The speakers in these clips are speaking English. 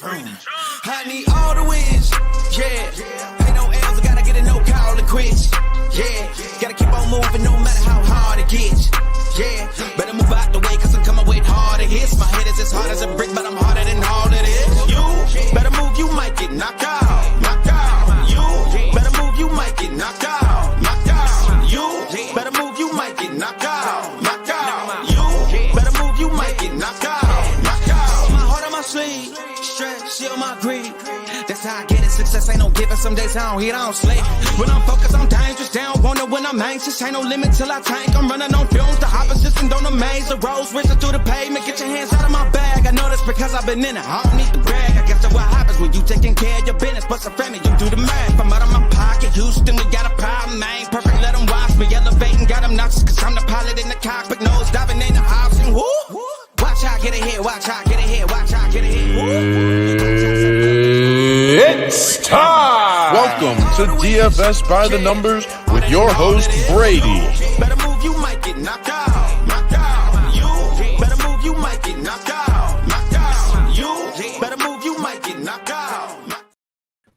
I need all the wins, yeah. Ain't no L's, I gotta get a no call to quits, yeah. Gotta keep on moving no matter how hard it gets, yeah. Better move out the way, cause I'm coming with harder hits. My head is as hard as a brick, but I'm harder than all of this. You better move, you might get knocked out, knocked out. You better move, you might get knocked out, knocked out. You better move, you might get knocked out, knocked out. You better move, you might get knocked out, knocked out. My heart on my sleeve, stress, shield my greed. That's how I get it. Success ain't no given. Some days I don't hit, I don't sleep. When I'm focused, I'm dangerous. They don't want it when I'm anxious. Ain't no limit till I tank. I'm running on fumes. The opposition don't amaze. The roads racing through the pavement. Get your hands out of my bag. I know that's because I've been in it. I don't need to brag. I guess that's what happens when you taking care of your business. But some family, you do the math. I'm out of my pocket. Houston, we got a problem, man. Perfect, let them watch me. Elevating, got them noxious. Cause I'm the pilot in the cockpit. Nose diving in the option. Woo! Watch how I get it here. Watch how I get it here. Watch how I get it here. It's time! Welcome to DFS by the Numbers with your host, Brady. Better move, you might get knocked out. Knocked out. You better move, you might get knocked out. Knocked out. You better move, you might get knocked out.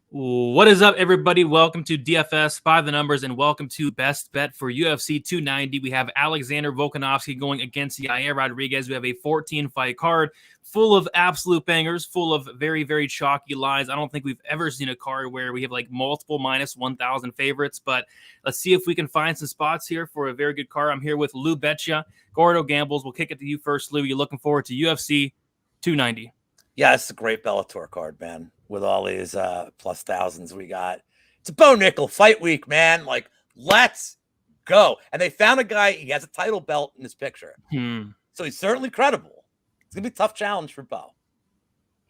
What is up, everybody? Welcome to DFS by the Numbers and welcome to Best Bet for UFC 290. We have Alexander Volkanovski going against Yair Rodriguez. We have a 14-fight card full of absolute bangers, full of very, very chalky lines. I don't think we've ever seen a card where we have like multiple minus 1,000 favorites, but let's see if we can find some spots here for a very good card. I'm here with Lou Betya, Gordo Gambles. We'll kick it to you first, Lou. You looking forward to UFC 290? Yeah, it's a great Bellator card, man, with all these plus thousands we got. It's a Bo Nickal fight week, man. Like, let's go. And they found a guy, he has a title belt in his picture. So he's certainly credible. It's going to be a tough challenge for Bo.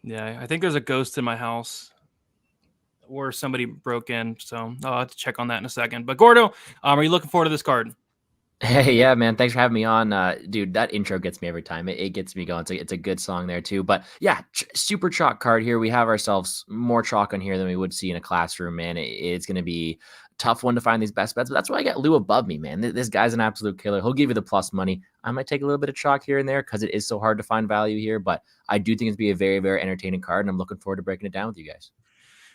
Yeah, I think there's a ghost in my house or somebody broke in, so I'll have to check on that in a second. But Gordo, are you looking forward to this card? Hey, yeah, man. Thanks for having me on. Dude, that intro gets me every time. It gets me going. It's a good song there, too. But yeah, super chalk card here. We have ourselves more chalk on here than we would see in a classroom, man. It's going to be a tough one to find these best bets. But that's why I got Lou above me, man. This guy's an absolute killer. He'll give you the plus money. I might take a little bit of chalk here and there because it is so hard to find value here. But I do think it's going to be a very, very entertaining card. And I'm looking forward to breaking it down with you guys.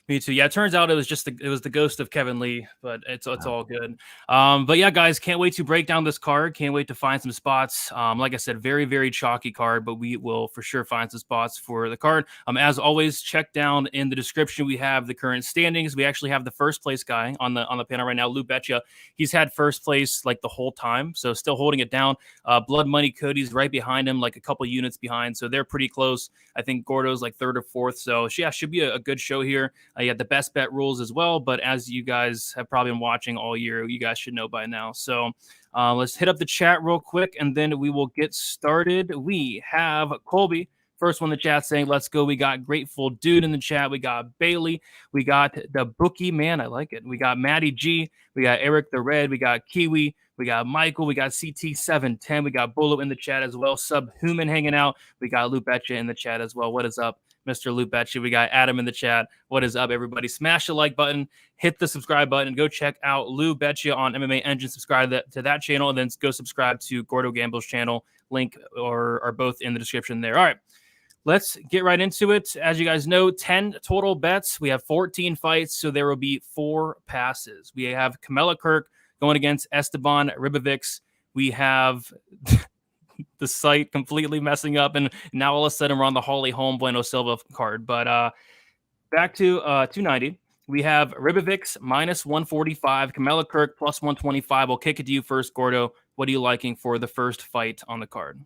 Me too. Yeah, it turns out it was the ghost of Kevin Lee, but it's all good. But yeah, guys, can't wait to break down this card. Can't wait to find some spots. Like I said, very, very chalky card, but we will for sure find some spots for the card. As always, check down in the description. We have the current standings. We actually have the first place guy on the panel right now, Lou Betya. He's had first place like the whole time, so still holding it down. Blood Money Cody's right behind him, like a couple units behind, so they're pretty close. I think Gordo's like third or fourth, so yeah, should be a good show here. You had the best bet rules as well, but as you guys have probably been watching all year, you guys should know by now. So let's hit up the chat real quick, and then we will get started. We have Colby, first one in the chat, saying, let's go. We got Grateful Dude in the chat. We got Bailey. We got the Bookie Man. I like it. We got Maddie G. We got Eric the Red. We got Kiwi. We got Michael. We got CT710. We got Bolo in the chat as well. Subhuman hanging out. We got Lou Betya in the chat as well. What is up, Mr. Lou Betya? We got Adam in the chat. What is up, everybody? Smash the like button, hit the subscribe button, and go check out Lou Betya on MMA Engine. Subscribe to that channel, and then go subscribe to Gordo Gambles' channel. Link are both in the description there. All right, let's get right into it. As you guys know, 10 total bets. We have 14 fights, so there will be 4 passes. We have Kirk going against Esteban Rybovix. We have the site completely messing up, and now all of a sudden we're on the Holly Holm Bueno Silva card. But back to 290. We have Rybovix minus 145, Kirk plus 125. We'll kick it to you first, Gordo. What are you liking for the first fight on the card?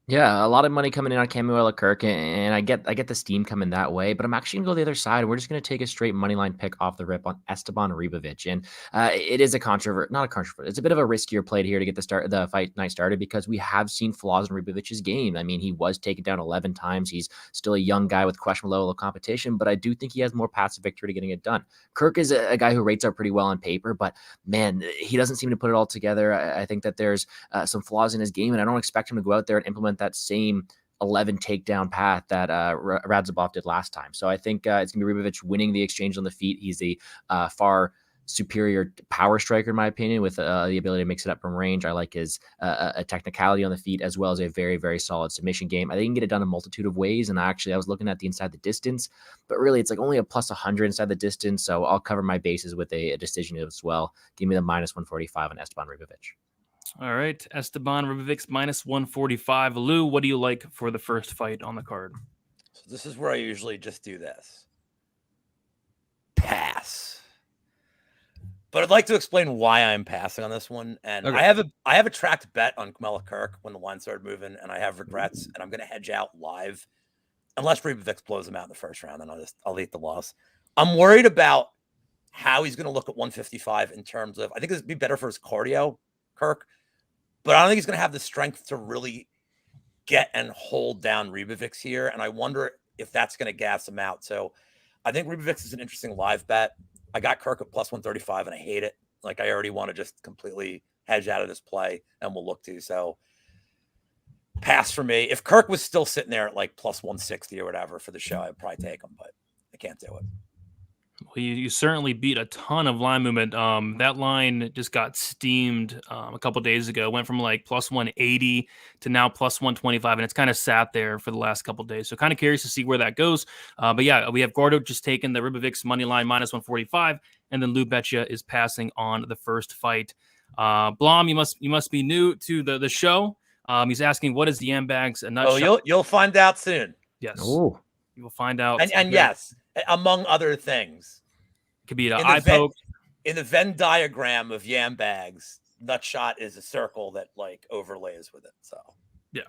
Yeah, a lot of money coming in on Kirk, and I get the steam coming that way, but I'm actually going to go the other side. We're just going to take a straight money line pick off the rip on Esteban Rybovix, and it is not a controversy. It's a bit of a riskier play here to get the fight night started because we have seen flaws in Rybovic's game. I mean, he was taken down 11 times. He's still a young guy with questionable level of competition, but I do think he has more paths to victory to getting it done. Kirk is a guy who rates out pretty well on paper, but man, he doesn't seem to put it all together. I think that there's some flaws in his game, and I don't expect him to go out there and implement that same 11 takedown path that Radzhabov did last time. So I think it's going to be Rybovix winning the exchange on the feet. He's a far superior power striker, in my opinion, with the ability to mix it up from range. I like his a technicality on the feet, as well as a very, very solid submission game. I think he can get it done a multitude of ways. And I was looking at the inside the distance, but really it's like only a plus 100 inside the distance. So I'll cover my bases with a decision as well. Give me the minus 145 on Esteban Rybovix. All right. Esteban Rybovix minus 145. Lou, what do you like for the first fight on the card? So this is where I usually just do this. Pass. But I'd like to explain why I'm passing on this one. And okay. I have a tracked bet on Kirk when the line started moving, and I have regrets, and I'm going to hedge out live unless Rybovix blows him out in the first round, and I'll eat the loss. I'm worried about how he's going to look at 155 in terms of, I think it'd be better for his cardio, Kirk, but I don't think he's going to have the strength to really get and hold down Rybovix here. And I wonder if that's going to gas him out. So I think Rybovix is an interesting live bet. I got Kirk at plus 135 and I hate it. Like, I already want to just completely hedge out of this play, and we'll look to. So pass for me. If Kirk was still sitting there at like plus 160 or whatever for the show, I'd probably take him, but I can't do it. Well, you certainly beat a ton of line movement. That line just got steamed a couple days ago. Went from like plus 180 to now plus 125, and it's kind of sat there for the last couple days. So kind of curious to see where that goes. But yeah, we have Gordo just taking the Rybovix money line minus 145, and then Lou Betya is passing on the first fight. Blom, you must be new to the show. He's asking, what is the Yambags a nutshell? Oh, you'll find out soon. Yes. Oh, you will find out. And yes, among other things, could be an eye poke. In the Venn diagram of Yambags, nutshot is a circle that like overlays with it. So yeah,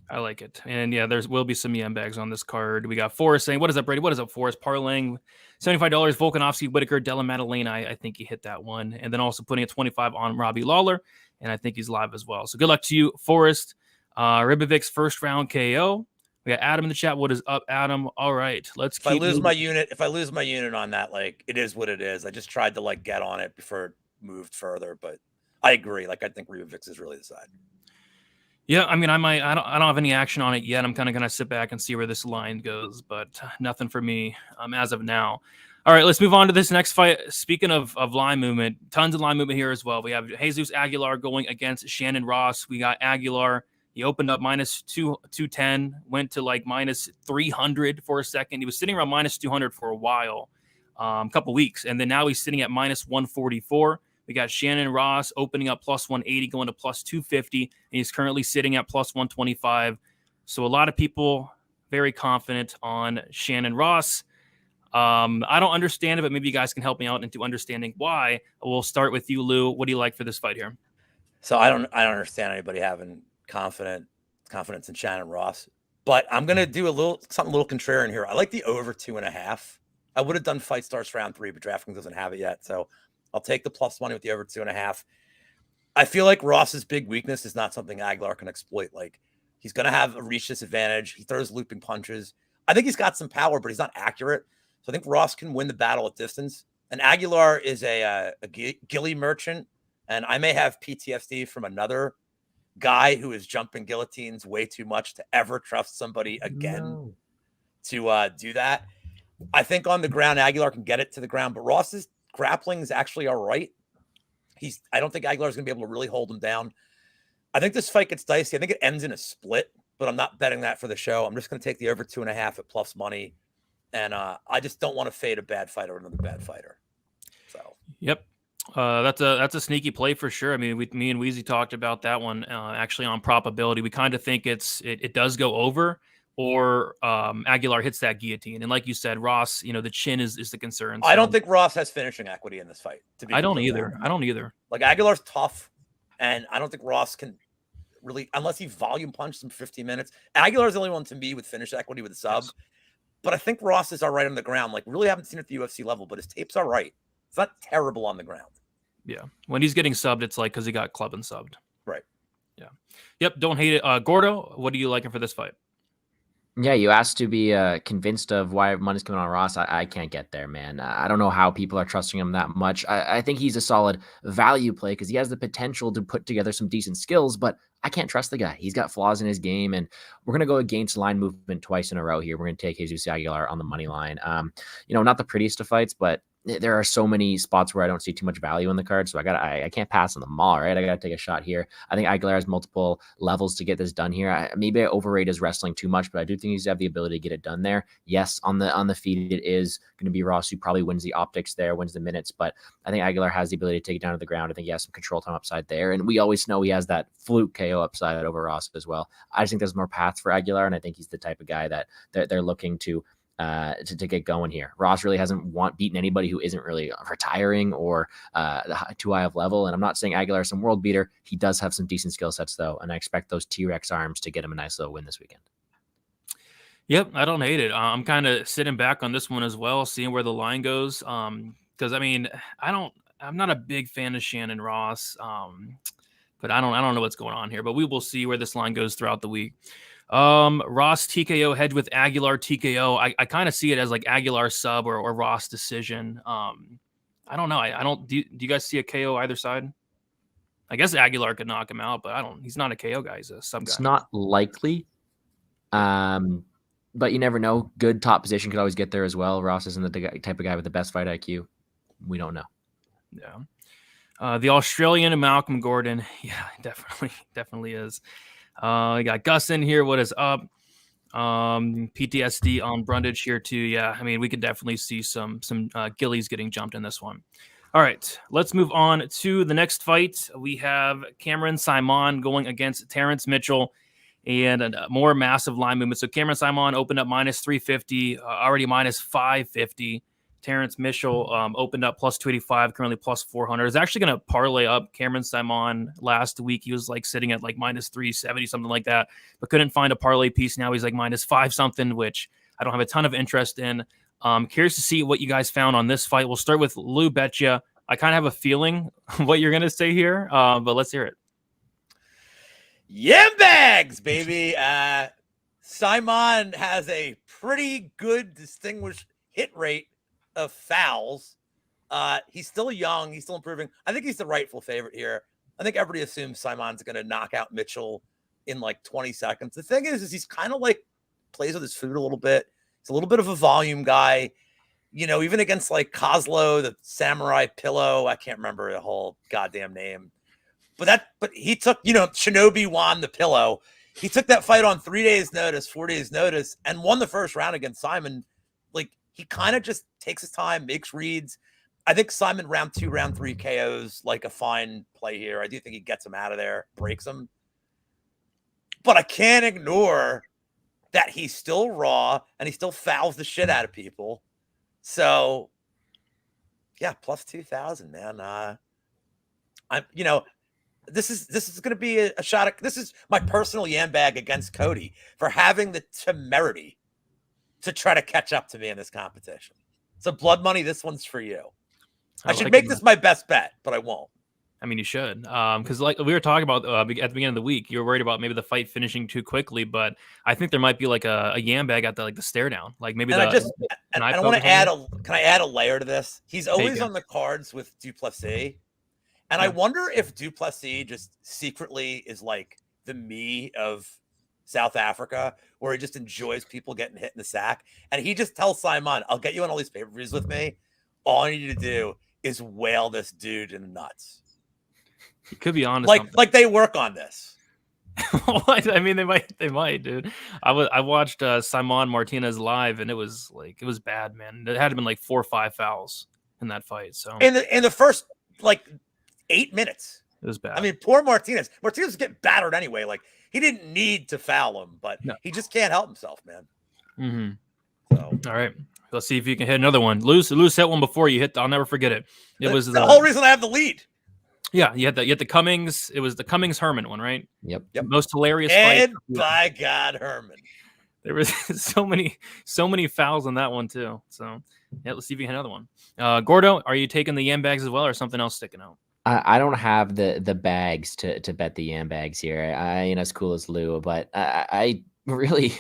I like it. And yeah, there will be some Yambags on this card. We got Forrest saying, what is up, Brady? What is up, Forrest? Parlaying $75, Volkanovski, Whittaker, Della, Maddalena. I think he hit that one. And then also putting a 25 on Robbie Lawler. And I think he's live as well. So good luck to you, Forrest. Rybovix first round KO. We got Adam in the chat. What is up, Adam? All right, let's keep. If I lose my unit on that, like, it is what it is. I just tried to like get on it before it moved further, but I agree. Like, I think Rybovix is really the side. Yeah, I mean, I don't have any action on it yet. I'm kind of gonna sit back and see where this line goes, but nothing for me as of now. All right, let's move on to this next fight. Speaking of line movement, tons of line movement here as well. We have Jesus Aguilar going against Shannon Ross. We got Aguilar. He opened up minus 210, went to like minus 300 for a second. He was sitting around minus 200 for a while, a couple weeks. And then now he's sitting at minus 144. We got Shannon Ross opening up plus 180, going to plus 250. And he's currently sitting at plus 125. So a lot of people very confident on Shannon Ross. I don't understand it, but maybe you guys can help me out into understanding why. We'll start with you, Lou. What do you like for this fight here? So I don't understand anybody having confidence in Shannon Ross, but I'm gonna do something a little contrarian here. I like the over 2.5. I would have done Fight Starts round 3, but DraftKings doesn't have it yet, so I'll take the plus money with the over 2.5. I feel like Ross's big weakness is not something Aguilar can exploit. Like, he's gonna have a reach disadvantage. He throws looping punches. I think he's got some power, but he's not accurate. So I think Ross can win the battle at distance. And Aguilar is a gilly merchant, and I may have PTSD from another guy who is jumping guillotines way too much to ever trust somebody again to do that. I think on the ground, Aguilar can get it to the ground, but Ross's grappling is actually all right. I don't think Aguilar is going to be able to really hold him down. I think this fight gets dicey. I think it ends in a split, but I'm not betting that for the show. I'm just going to take the over 2.5 at plus money. And I just don't want to fade a bad fighter or another bad fighter. So, yep. That's a sneaky play for sure. I mean, me and Weezy talked about that one actually on probability. We kind of think it does go over, or Aguilar hits that guillotine. And like you said, Ross, the chin is the concern. So. I don't think Ross has finishing equity in this fight. I don't either. Like, Aguilar's tough, and I don't think Ross can really, unless he volume punched him for 15 minutes. Aguilar's the only one to me with finish equity with a sub. Yes. But I think Ross is all right on the ground. Like, really haven't seen it at the UFC level, but his tape's all right. It's not terrible on the ground. Yeah. When he's getting subbed, it's like because he got club and subbed. Right. Yeah. Yep. Don't hate it. Gordo, what are you liking for this fight? Yeah, you asked to be convinced of why money's coming on Ross. I can't get there, man. I don't know how people are trusting him that much. I think he's a solid value play because he has the potential to put together some decent skills, but I can't trust the guy. He's got flaws in his game, and we're going to go against line movement twice in a row here. We're going to take Jesus Aguilar on the money line. Not the prettiest of fights, but there are so many spots where I don't see too much value in the card. So I can't pass on them all, right? I got to take a shot here. I think Aguilar has multiple levels to get this done here. Maybe I overrate his wrestling too much, but I do think he's have the ability to get it done there. Yes, on the feet, it is going to be Ross who probably wins the optics there, wins the minutes, but I think Aguilar has the ability to take it down to the ground. I think he has some control time upside there. And we always know he has that fluke KO upside over Ross as well. I just think there's more paths for Aguilar, and I think he's the type of guy that they're looking to get going here. Ross really hasn't beaten anybody who isn't really retiring or too high of level. And I'm not saying Aguilar is some world beater. He does have some decent skill sets though. And I expect those T-Rex arms to get him a nice little win this weekend. Yep. I don't hate it. I'm kind of sitting back on this one as well, seeing where the line goes. Cause I mean, I'm not a big fan of Shannon Ross. But I don't know what's going on here, but we will see where this line goes throughout the week. Ross TKO hedge with Aguilar TKO. I kind of see it as like Aguilar sub or Ross decision. I don't know. Do you guys see a KO either side? I guess Aguilar could knock him out, but he's not a KO guy. He's a sub guy. It's not likely. But you never know. Good top position could always get there as well. Ross isn't the type of guy with the best fight IQ. We don't know. Yeah. The Australian and Malcolm Gordon. Yeah, definitely is. You got Gus in here. What is up? PTSD on Brundage here too. Yeah, I mean, we could definitely see some gillies getting jumped in this one. All right, let's move on to the next fight. We have Cameron Simon going against Terrence Mitchell and a more massive line movement. So Cameron Simon opened up minus 350, already minus 550. Terrence Mitchell opened up plus 285, currently plus 400. Is actually going to parlay up Cameron Simon last week. He was like sitting at like minus 370, something like that, but couldn't find a parlay piece. Now he's like minus 5 something, which I don't have a ton of interest in. Curious to see what you guys found on this fight. We'll start with Lou Betya. I kind of have a feeling what you're going to say here, but let's hear it. Yam bags, baby. Simon has a pretty good distinguished hit rate of fouls. He's still young. He's still improving. I think he's the rightful favorite here. I think everybody assumes Simon's going to knock out Mitchell in like 20 seconds. The thing is he's kind of like plays with his food a little bit. He's a little bit of a volume guy. You know, even against like Kozlo, the samurai pillow, I can't remember the whole goddamn name. But he took, you know, Shinobi won the pillow. He took that fight on 4 days notice, and won the first round against Simon. Like, he kind of just takes his time, makes reads. I think Simon round 2, round 3 KOs like a fine play here. I do think he gets him out of there, breaks him. But I can't ignore that he's still raw and he still fouls the shit out of people. So, yeah, plus 2,000, man. This is going to be a shot at, this is my personal yam bag against Cody for having the temerity to try to catch up to me in this competition. So blood money, this one's for you. I should make this my best bet, but I won't. I mean, you should, because like we were talking about at the beginning of the week, you were worried about maybe the fight finishing too quickly, but I think there might be like a yam bag at the stare down, like maybe. And I want to add can I add a layer to this? He's always on the cards with Duplessis, and I wonder if Duplessis just secretly is like the me of South Africa, where he just enjoys people getting hit in the sack, and he just tells Simon, "I'll get you on all these pay-per-views with me. All I need you to do is whale this dude in the nuts." He could be on like they work on this. I mean, they might, dude. I watched Simon Martinez live, and it was bad, man. It had been like 4 or 5 fouls in that fight. So in the first like 8 minutes, it was bad. I mean, poor Martinez. Martinez was getting battered anyway. Like, he didn't need to foul him, but he just can't help himself, man. Mm-hmm. So, all right, let's see if you can hit another one. Lose hit one before you hit. I'll never forget it. It was the whole reason I have the lead. Yeah, you had the Cummings. It was the Cummings Herman one, right? Yep. Most hilarious and fight. By God, Herman. There was so many fouls on that one too. So yeah, let's see if you can hit another one. Gordo, are you taking the yam bags as well, or something else sticking out? I don't have the bags to bet the yam bags here. I as cool as Lou, but I really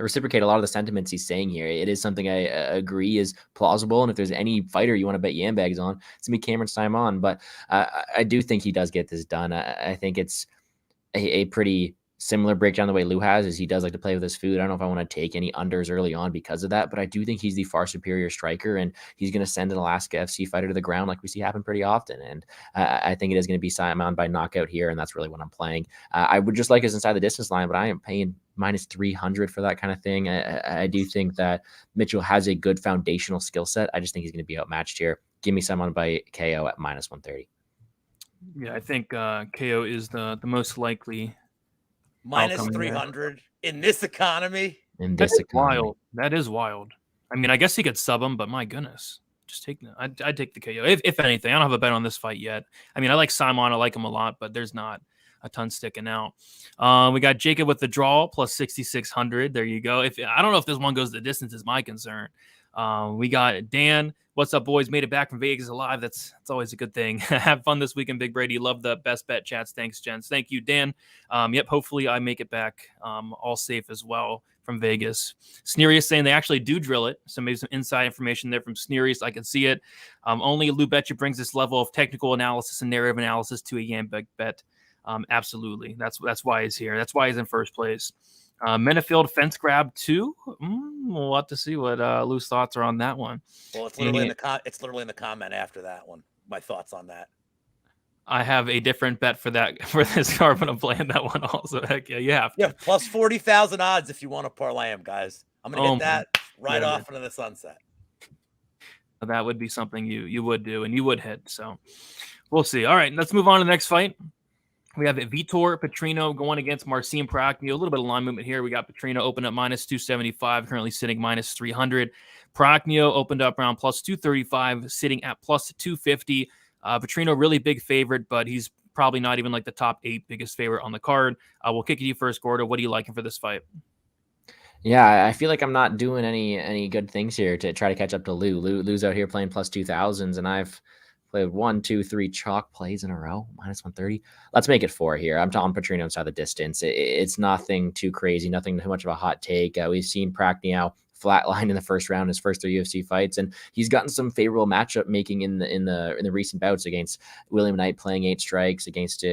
reciprocate a lot of the sentiments he's saying here. It is something I agree is plausible, and if there's any fighter you want to bet yam bags on, it's gonna be Cameron Simon. But I do think he does get this done. I think it's a pretty similar breakdown the way Lou has is he does like to play with his food. I don't know if I want to take any unders early on because of that, but I do think he's the far superior striker, and he's going to send an Alaska FC fighter to the ground like we see happen pretty often. And I think it is going to be Simon by knockout here, and that's really what I'm playing. I would just like his inside the distance line, but I am paying minus 300 for that kind of thing. I do think that Mitchell has a good foundational skill set. I just think he's going to be outmatched here. Give me someone by KO at minus 130. Yeah, I think KO is the most likely. Minus 300 in this economy. Wild. That is wild. I mean, I guess he could sub him, but my goodness, just take. I'd take the KO if anything. I don't have a bet on this fight yet. I mean, I like Simon. I like him a lot, but there's not a ton sticking out. We got Jacob with the draw plus 6,600. There you go. I don't know if this one goes the distance is my concern. We got Dan. What's up, boys? Made it back from Vegas alive. That's always a good thing. Have fun this weekend, Big Brady. Love the best bet chats. Thanks, gents. Thank you, Dan. Yep, hopefully I make it back all safe as well from Vegas. Sneerius saying they actually do drill it. So maybe some inside information there from Sneerius. I can see it. Only Lou Betya brings this level of technical analysis and narrative analysis to a Yambek bet. Absolutely. That's why he's here. That's why he's in first place. Menifield fence grab 2. We'll have to see what Lou's thoughts are on that one. Well, it's literally in the comment after that one. My thoughts on that. I have a different bet for this card, but I'm playing that one also. Heck yeah, you have to. Yeah, plus 40,000 odds if you want to parlay them, guys. I'm gonna hit that right off into the sunset. That would be something you would do and you would hit. So we'll see. All right, let's move on to the next fight. We have Vitor Petrino going against Marcin Prachnio. A little bit of line movement here. We got Petrino open up minus 275, currently sitting minus 300. Prachnio opened up around plus 235, sitting at plus 250. Petrino really big favorite, but he's probably not even like the top 8 biggest favorite on the card. We'll kick it to you first, Gordo. What are you liking for this fight? Yeah, I feel like I'm not doing any good things here to try to catch up to Lou. Lou's out here playing plus 2,000s, and I've played 1, 2, 3 chalk plays in a row, minus 130. Let's make it 4 here. I'm telling Petrino inside the distance. It's nothing too crazy, nothing too much of a hot take. We've seen Prachnio flatline in the first round, his first 3 UFC fights, and he's gotten some favorable matchup making in the recent bouts against William Knight playing 8 strikes against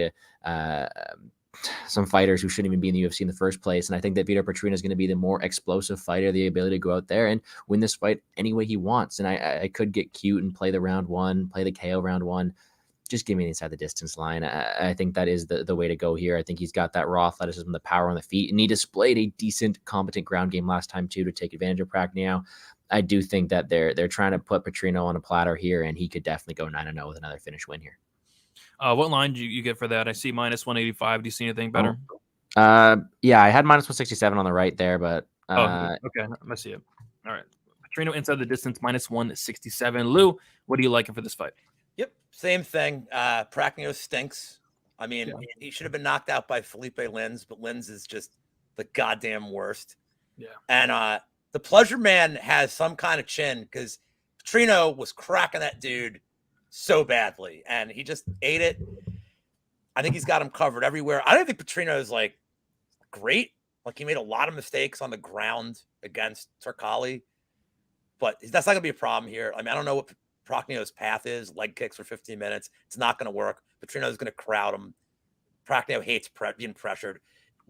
some fighters who shouldn't even be in the UFC in the first place. And I think that Vitor Petrino is going to be the more explosive fighter, the ability to go out there and win this fight any way he wants. And I could get cute and play the round 1, play the KO round 1. Just give me inside the distance line. I think that is the way to go here. I think he's got that raw athleticism, the power on the feet, and he displayed a decent, competent ground game last time too to take advantage of Prachnio. I do think that they're trying to put Petrino on a platter here, and he could definitely go 9-0 with another finish win here. What line do you get for that? I see minus 185. Do you see anything better? Yeah, I had minus 167 on the right there, but okay, I see it. All right, Petrino inside the distance minus 167. Lou, what are you liking for this fight? Yep, same thing. Prachnio stinks. I mean, he should have been knocked out by Felipe Lins, but Lins is just the goddamn worst. Yeah, and the Pleasure Man has some kind of chin because Petrino was cracking that dude so badly, and he just ate it. I think he's got him covered everywhere. I don't think Petrino is like great. Like he made a lot of mistakes on the ground against Turkali, but that's not gonna be a problem here. I mean, I don't know what Prachnio's path is. Leg kicks for 15 minutes. It's not gonna work. Petrino's gonna crowd him. Prachnio hates being pressured.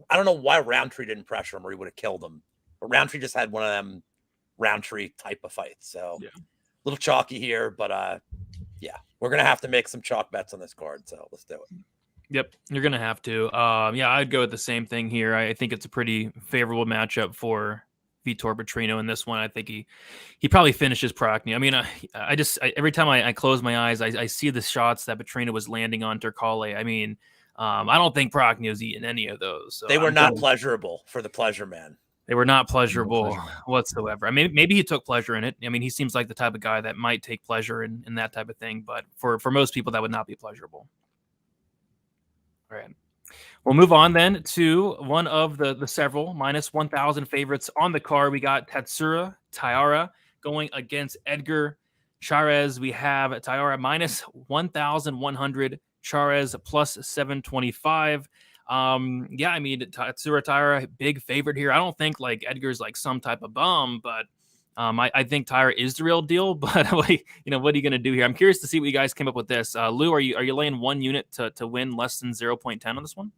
I don't know why Roundtree didn't pressure him or he would have killed him. But Roundtree just had one of them Roundtree type of fights. So a little chalky here, but yeah, we're going to have to make some chalk bets on this card, so let's do it. Yep, you're going to have to. Yeah, I'd go with the same thing here. I think it's a pretty favorable matchup for Vitor Petrino in this one. I think he probably finishes Prachnio. I mean, I every time I close my eyes, I see the shots that Petrino was landing on Turkali. I mean, I don't think Prachnio's eaten any of those. So they were not pleasurable for the Pleasure Man. They were not pleasurable whatsoever. I mean, maybe he took pleasure in it. I mean, he seems like the type of guy that might take pleasure in that type of thing. But for most people, that would not be pleasurable. All right. We'll move on then to one of the several minus 1,000 favorites on the card. We got Tatsuro Taira going against Edgar Chairez. We have Taira minus 1,100, Chairez plus 725. Yeah, I mean, Tatsuro Taira, big favorite here. I don't think like Edgar's like some type of bum, but I think Taira is the real deal. But what are you going to do here? I'm curious to see what you guys came up with this. Lou, are you laying 1 unit to win less than 0.10 on this one?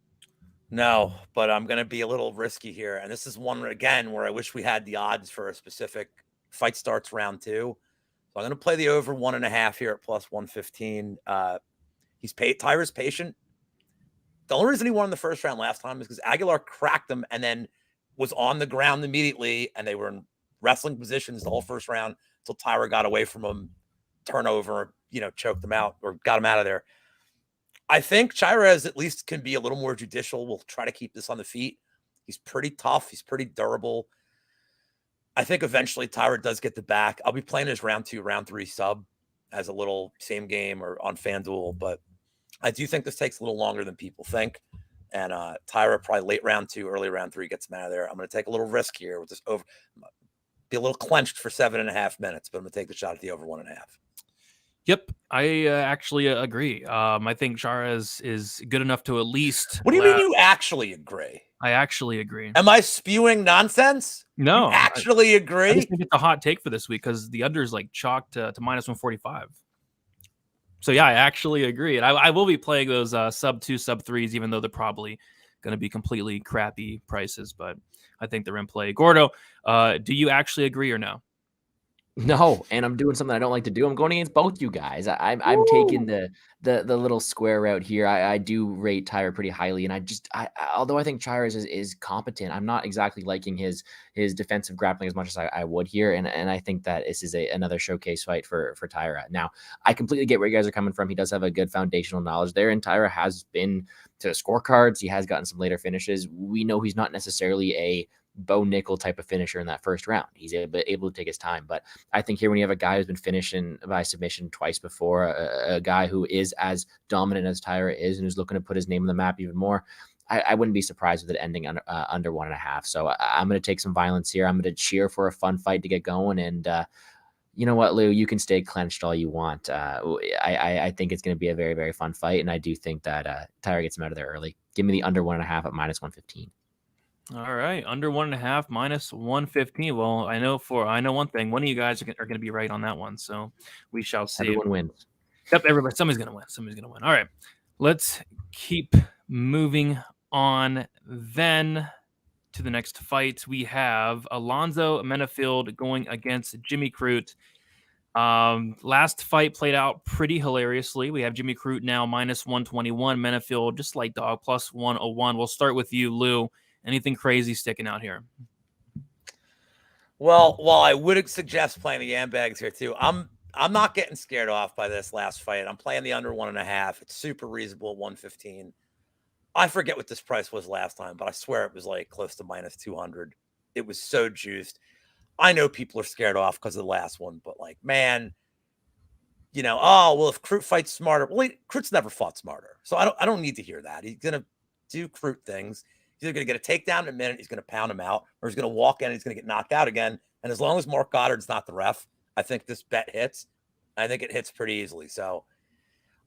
No, but I'm going to be a little risky here. And this is one, again, where I wish we had the odds for a specific fight starts round 2. So I'm going to play the over 1.5 here at plus 115. Taira's patient. The only reason he won in the first round last time is because Aguilar cracked him and then was on the ground immediately, and they were in wrestling positions the whole first round until Taira got away from him, turnover, choked him out or got him out of there. I think Chairez at least can be a little more judicial. We'll try to keep this on the feet. He's pretty tough. He's pretty durable. I think eventually Taira does get the back. I'll be playing his round 2, round 3 sub as a little same game or on FanDuel, but I do think this takes a little longer than people think. And Taira probably late round 2, early round 3 gets him out of there. I'm going to take a little risk here with this over. Be a little clenched for 7.5 minutes, but I'm going to take the shot at the over 1.5. Yep, I actually agree. I think Chairez is good enough to at least. What do you mean you actually agree? I actually agree. Am I spewing nonsense? No, you actually agree. I just think it's a hot take for this week because the under is like chalked to minus 145. So yeah, I actually agree, and I will be playing those sub 2, sub 3s, even though they're probably going to be completely crappy prices. But I think they're in play. Gordo, do you actually agree or no? No, and I'm doing something I don't like to do. I'm going against both you guys. I'm taking the little square route here. I do rate Taira pretty highly, and although I think Chairez is competent, I'm not exactly liking his defensive grappling as much as I would here, and I think that this is another showcase fight for Taira. Now, I completely get where you guys are coming from. He does have a good foundational knowledge there, and Taira has been to the scorecards. He has gotten some later finishes. We know he's not necessarily a Bo Nickal type of finisher in that first round. He's able to take his time. But I think here when you have a guy who's been finishing by submission twice before, a guy who is as dominant as Taira is and who's looking to put his name on the map even more, I wouldn't be surprised with it ending under 1.5. So I'm going to take some violence here. I'm going to cheer for a fun fight to get going. And you know what, Lou, you can stay clenched all you want. I think it's going to be a very, very fun fight. And I do think that Taira gets him out of there early. Give me the under 1.5 at minus 115. All right, under 1.5 minus 115. Well, I know one thing. One of you guys are going to be right on that one, so we shall see. Everyone wins. Yep, everybody. Somebody's going to win. All right, let's keep moving on then to the next fight. We have Alonzo Menifield going against Jimmy Crute. Last fight played out pretty hilariously. We have Jimmy Crute now minus 121. Menifield just like dog plus 101. We'll start with you, Lou. Anything crazy sticking out here? Well, while I would suggest playing the Yambags here too, I'm not getting scared off by this last fight. I'm playing the under 1.5. It's super reasonable at 115. I forget what this price was last time, but I swear it was like close to minus 200. It was so juiced. I know people are scared off because of the last one, but like, man, if Crute fights smarter, well, Crute's never fought smarter, so I don't need to hear that. He's gonna do Crute things. He's either going to get a takedown in a minute, he's going to pound him out, or he's going to walk in and he's going to get knocked out again. And as long as Mark Goddard's not the ref, I think this bet hits. I think it hits pretty easily. So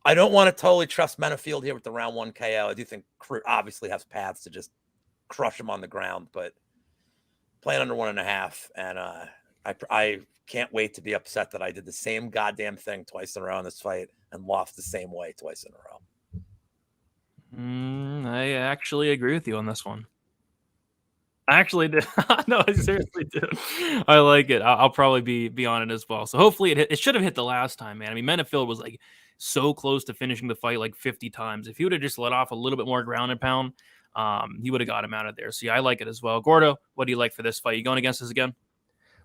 I don't want to totally trust Menifield here with the round 1 KO. I do think Crute obviously has paths to just crush him on the ground, but playing under 1.5. And I can't wait to be upset that I did the same goddamn thing twice in a row in this fight and lost the same way twice in a row. I actually agree with you on this one. I actually did. No, I seriously do. I like it. I'll probably be on it as well. So hopefully it should have hit the last time, man. I mean, Menifield was like so close to finishing the fight like 50 times. If he would have just let off a little bit more ground and pound, he would have got him out of there. So yeah, I like it as well. Gordo, what do you like for this fight? You going against us again?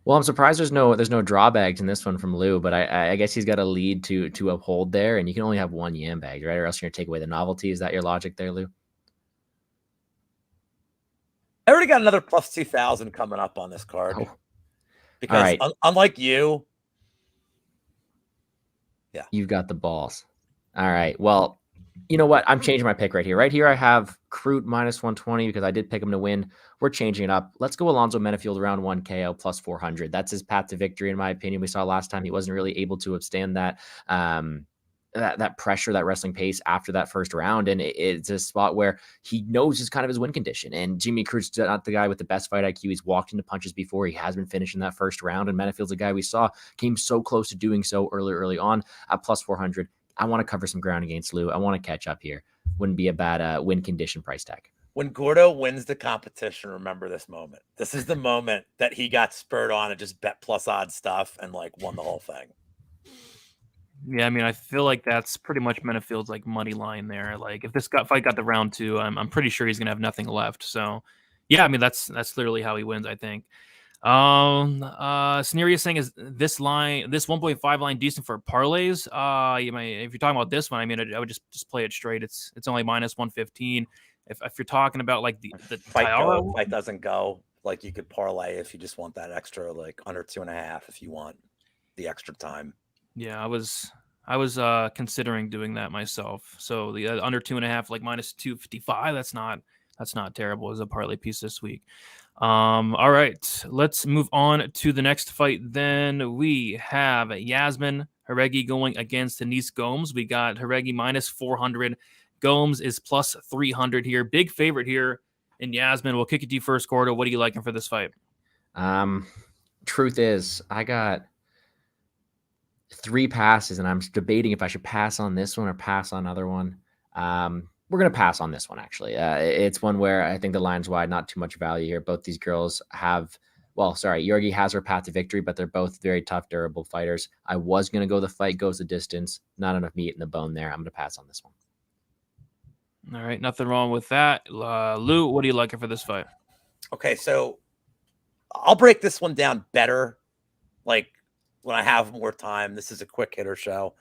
Well, I'm surprised there's no drawbacks in this one from Lou, but I guess he's got a lead to uphold there, and you can only have one yam bag, right? Or else you're gonna take away the novelty. Is that your logic there, Lou? I already got another plus 2,000 coming up on this card. Oh. Because right. Unlike you, yeah, you've got the balls. All right. Well, you know what? I'm changing my pick right here. Right here, I have Crute minus 120 because I did pick him to win. We're changing it up. Let's go Alonzo Menifield round 1 KO plus 400. That's his path to victory, in my opinion. We saw last time he wasn't really able to withstand that that pressure, that wrestling pace after that first round. And it's a spot where he knows is kind of his win condition. And Jimmy Crute's not the guy with the best fight IQ. He's walked into punches before. He has been finishing that first round. And Menifield's a guy we saw came so close to doing so early on at plus 400. I want to cover some ground against Lou. I want to catch up here. Wouldn't be a bad win condition price tag. When Gordo wins the competition, remember this moment. This is the moment that he got spurred on and just bet plus odd stuff and like won the whole thing. Yeah, I mean, I feel like that's pretty much Menifield's like money line there. Like if this fight got the round 2, I'm pretty sure he's gonna have nothing left. So yeah, I mean that's literally how he wins, I think. Scenario saying is this 1.5 line decent for parlays. If you're talking about this one, I mean I would just play it straight. It's only minus 115. If you're talking about like the fight doesn't go, like you could parlay if you just want that extra, like under 2.5 if you want the extra time. Yeah, I was considering doing that myself. So the under 2.5, like minus 255. That's not terrible as a parlay piece this week. All right, let's move on to the next fight. Then we have Yasmin Jauregui going against Denise Gomes. We got Jauregui minus 400. Gomes is plus 300 here. Big favorite here in Yasmin. We'll kick it to you first, Gordo. What are you liking for this fight? Truth is, I got 3 passes, and I'm debating if I should pass on this one or pass on another one. We're going to pass on this one, actually. It's one where I think the line's wide, not too much value here. Both these girls have, Jauregui has her path to victory, but they're both very tough, durable fighters. I was going to go the fight goes the distance. Not enough meat in the bone there. I'm going to pass on this one. All right, nothing wrong with that. Lou, what are you liking for this fight? Okay, so I'll break this one down better, like when I have more time. This is a quick hitter show.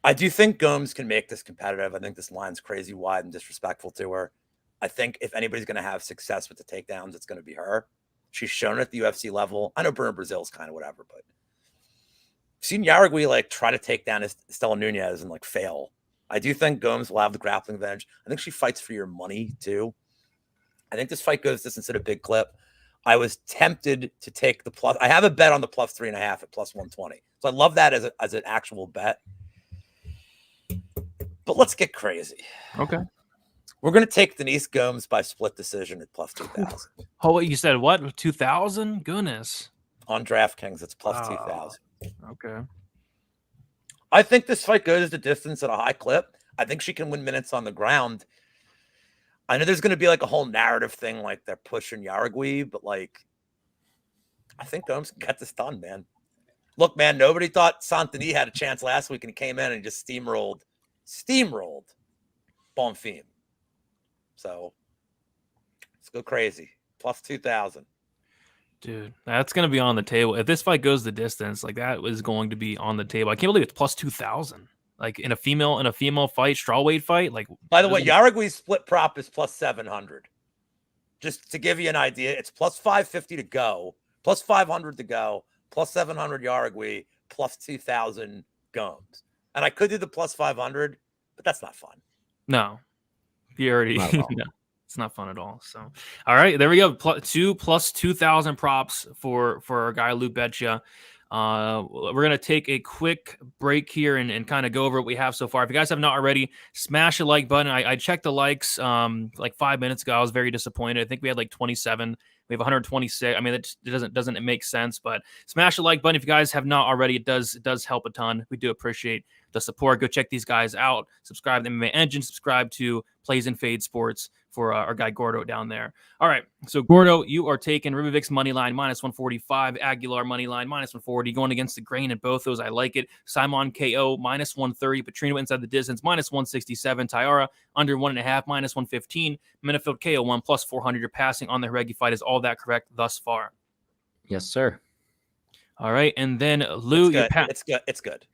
I do think Gomes can make this competitive. I think this line's crazy wide and disrespectful to her. I think if anybody's going to have success with the takedowns, it's going to be her. She's shown it at the UFC level. I know Brazil's kind of whatever, but I've seen Jauregui like try to take down Estela Nunez and like fail. I do think Gomes will have the grappling advantage. I think she fights for your money too. I think this fight goes distance at a big clip. I was tempted to take the plus. I have a bet on the plus 3.5 at plus 120. So I love that as an actual bet. But let's get crazy. Okay. We're going to take Denise Gomes by split decision at plus 2,000. Oh, you said what? 2,000? Goodness. On DraftKings, it's plus 2,000. Okay. I think this fight goes the distance at a high clip. I think she can win minutes on the ground. I know there's going to be like a whole narrative thing, like they're pushing Jauregui, but like, I think Gomes can get this done, man. Look, man, nobody thought Saint-Denis had a chance last week, and he came in and just steamrolled Bonfim. So let's go crazy. Plus 2,000. Dude, that's going to be on the table. If this fight goes the distance, like that is going to be on the table. I can't believe it's plus 2,000. Like in a female fight, strawweight fight. Like, by the way, Jauregui's split prop is plus 700. Just to give you an idea, it's plus 550 to go, plus 500 to go, plus 700 Jauregui, plus 2,000 Gomes. And I could do the plus 500, but that's not fun. No, you already. No, it's not fun at all. So, all right, there we go. Plus 2,000 props for our guy Lou Betya. We're gonna take a quick break here and kind of go over what we have so far. If you guys have not already, smash the like button. I checked the likes like 5 minutes ago. I was very disappointed. I think we had like 27. We have 126. I mean, it doesn't make sense, but smash the like button if you guys have not already. It does help a ton. We do appreciate the support. Go check these guys out. Subscribe to MMA Engine. Subscribe to Plays and Fade Sports for our guy Gordo down there. All right, so Gordo, you are taking Rybovix money line minus 145, Aguilar money line minus 140, going against the grain in both those. I like it. Simon KO minus 130, Petrino inside the distance minus 167, Taira under 1.5 minus 115, Menifield KO 1 plus 400. You're passing on the Jauregui fight. Is all that correct thus far? Yes, sir. All right, and then Lou, it's good.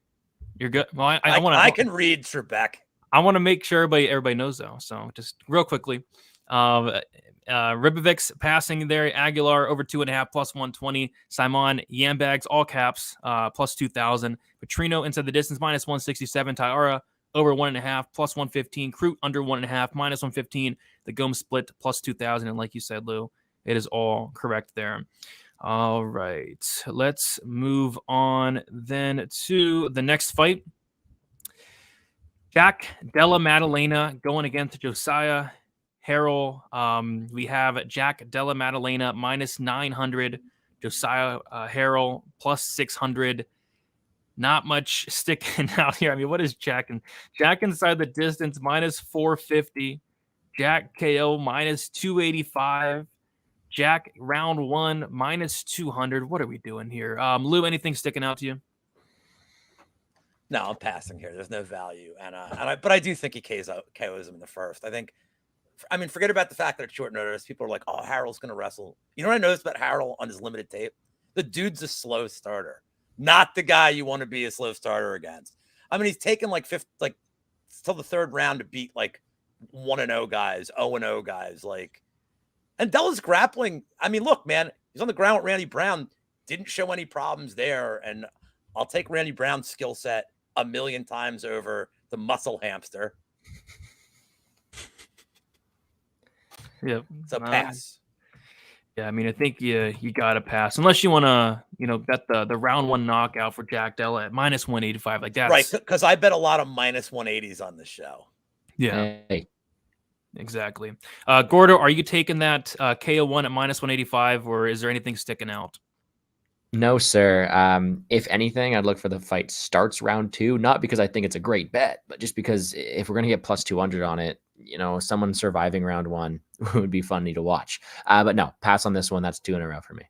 You're good. Well, I can read Trebek. I want to make sure everybody knows though. So just real quickly, Rybovix passing there, Aguilar over 2.5 plus 120, Simon Yambags all caps plus 2,000, Petrino inside the distance minus 167, Taira over 1.5 plus 115, Crute under 1.5 minus 115, the Gomes split plus 2,000, and like you said, Lou, it is all correct there. All right, let's move on then to the next fight. Della Maddalena going against Josiah Harrell. We have Della Maddalena minus 900, Josiah Harrell plus 600. Not much sticking out here. I mean, what is Jack inside the distance minus 450, Jack KO minus 285. Jack round 1 minus 200. What are we doing here? Lou, anything sticking out to you? No, I'm passing here. There's no value, but I do think he KOs him in the first. I mean, forget about the fact that it's short notice. People are like, "Oh, Harrell's going to wrestle." You know what I noticed about Harrell on his limited tape? The dude's a slow starter, not the guy you want to be a slow starter against. I mean, he's taken till the third round to beat 1-0 guys, 0-0 guys. And Della's grappling. I mean, look, man, he's on the ground with Randy Brown. Didn't show any problems there, and I'll take Randy Brown's skill set 1,000,000 times over the muscle hamster. Yep. So pass. Yeah, I mean, I think you got to pass unless you want to, bet the round 1 knockout for Jack Della at minus 185. That's right, because I bet a lot of minus 180s on this show. Yeah, Hey. Exactly. Gordo, are you taking that KO1 at minus 185, or is there anything sticking out? No, sir. If anything, I'd look for the fight starts round 2, not because I think it's a great bet, but just because if we're going to get plus 200 on it, someone surviving round 1 would be funny to watch. But no, pass on this one. That's 2 in a row for me.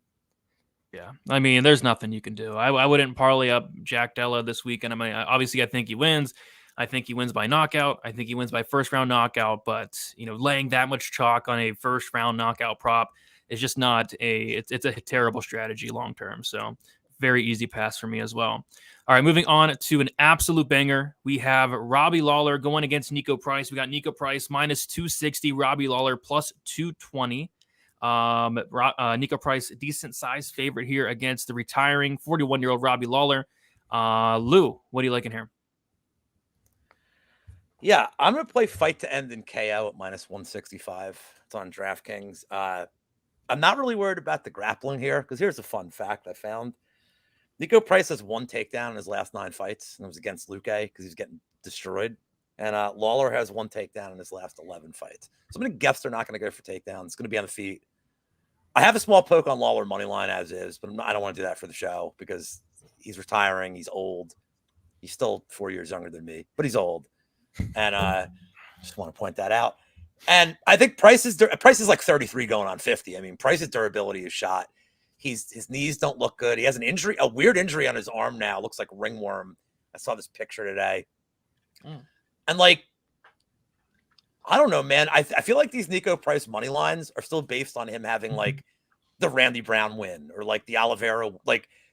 Yeah. I mean, there's nothing you can do. I wouldn't parlay up Jack Della this weekend. I mean, obviously, I think he wins. I think he wins by knockout. I think he wins by first round knockout, but laying that much chalk on a first round knockout prop is just not it's a terrible strategy long term. So very easy pass for me as well. All right, moving on to an absolute banger. We have Robbie Lawler going against Nico Price. We got Nico Price minus 260, Robbie Lawler plus 220. Nico Price, decent size favorite here against the retiring 41-year-old Robbie Lawler. Lou, what are you liking here? Yeah, I'm going to play fight to end in KO at minus 165. It's on DraftKings. I'm not really worried about the grappling here because here's a fun fact I found. Nico Price has 1 takedown in his last 9 fights, and it was against Luque because he's getting destroyed. And Lawler has 1 takedown in his last 11 fights. So I'm going to guess they're not going to go for takedowns. It's going to be on the feet. I have a small poke on Lawler money line as is, but I don't want to do that for the show because he's retiring. He's old. He's still 4 years younger than me, but he's old. And just want to point that out. And I think Price is like 33 going on 50. I mean, Price's durability is shot. His knees don't look good. He has an injury, a weird injury on his arm now. It looks like ringworm. I saw this picture today. And I don't know, man. I feel like these Nico Price money lines are still based on him having the Randy Brown win or the Oliveira.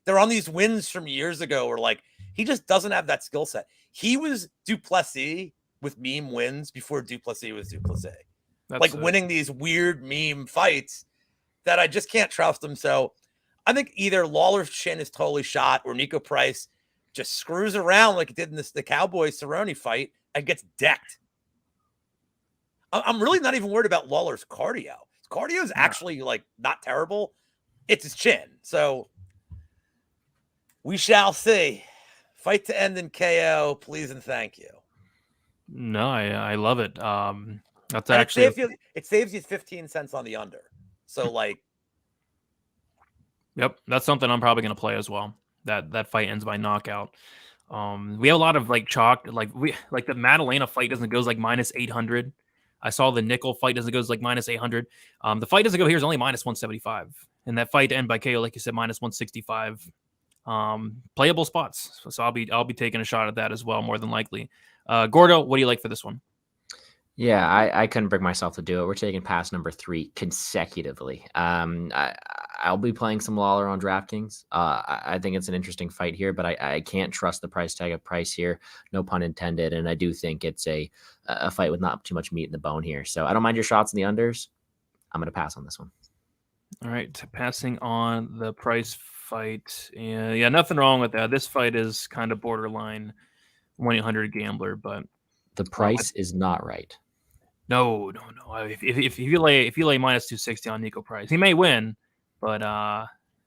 They're on these wins from years ago where he just doesn't have that skill set. He was Duplessis with meme wins before Duplessis was Duplessis. Winning these weird meme fights that I just can't trust him. So I think either Lawler's chin is totally shot or Nico Price just screws around like he did in the Cowboys Cerrone fight and gets decked. I'm really not even worried about Lawler's cardio. His cardio is actually not terrible. It's his chin. So we shall see. Fight to end in KO, please and thank you. No, I love it. That's and actually it saves you 15 cents on the under. So yep, that's something I'm probably going to play as well. That fight ends by knockout. We have a lot of chalk. The Maddalena fight doesn't go minus 800. I saw the Nickal fight doesn't go minus 800. The fight doesn't go here is only minus 175, and that fight to end by KO, like you said, minus 165. Playable spots. So I'll be taking a shot at that as well, more than likely. Gordo, what do you like for this one? Yeah, I couldn't bring myself to do it. We're taking pass number 3 consecutively. I'll be playing some Lawler on DraftKings. I think it's an interesting fight here, but I can't trust the price tag of Price here. No pun intended. And I do think it's a fight with not too much meat in the bone here. So I don't mind your shots in the unders. I'm going to pass on this one. All right, passing on the Price fight. Yeah, nothing wrong with that. This fight is kind of borderline 1-800 gambler, but the price is not right. No. If you lay minus 260 on Nico Price, he may win, but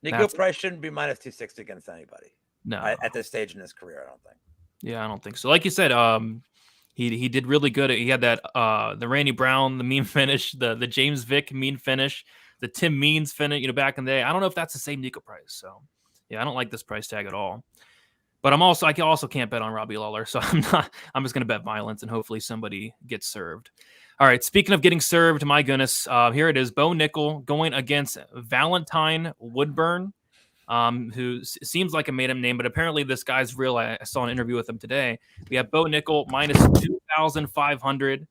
Nico Price shouldn't be minus 260 against anybody. No, at this stage in his career, I don't think. Yeah, I don't think so. Like you said, he did really good. He had that the Randy Brown, the mean finish, the James Vick mean finish, the Tim Means finish, back in the day. I don't know if that's the same Nico Price. So, yeah, I don't like this price tag at all. But I also can't bet on Robbie Lawler, so I'm just gonna bet violence and hopefully somebody gets served. All right, speaking of getting served, my goodness, here it is. Bo Nickal going against Valentine Woodburn, who seems like a made-up name, but apparently this guy's real. I saw an interview with him today. We have Bo Nickal minus 2,500.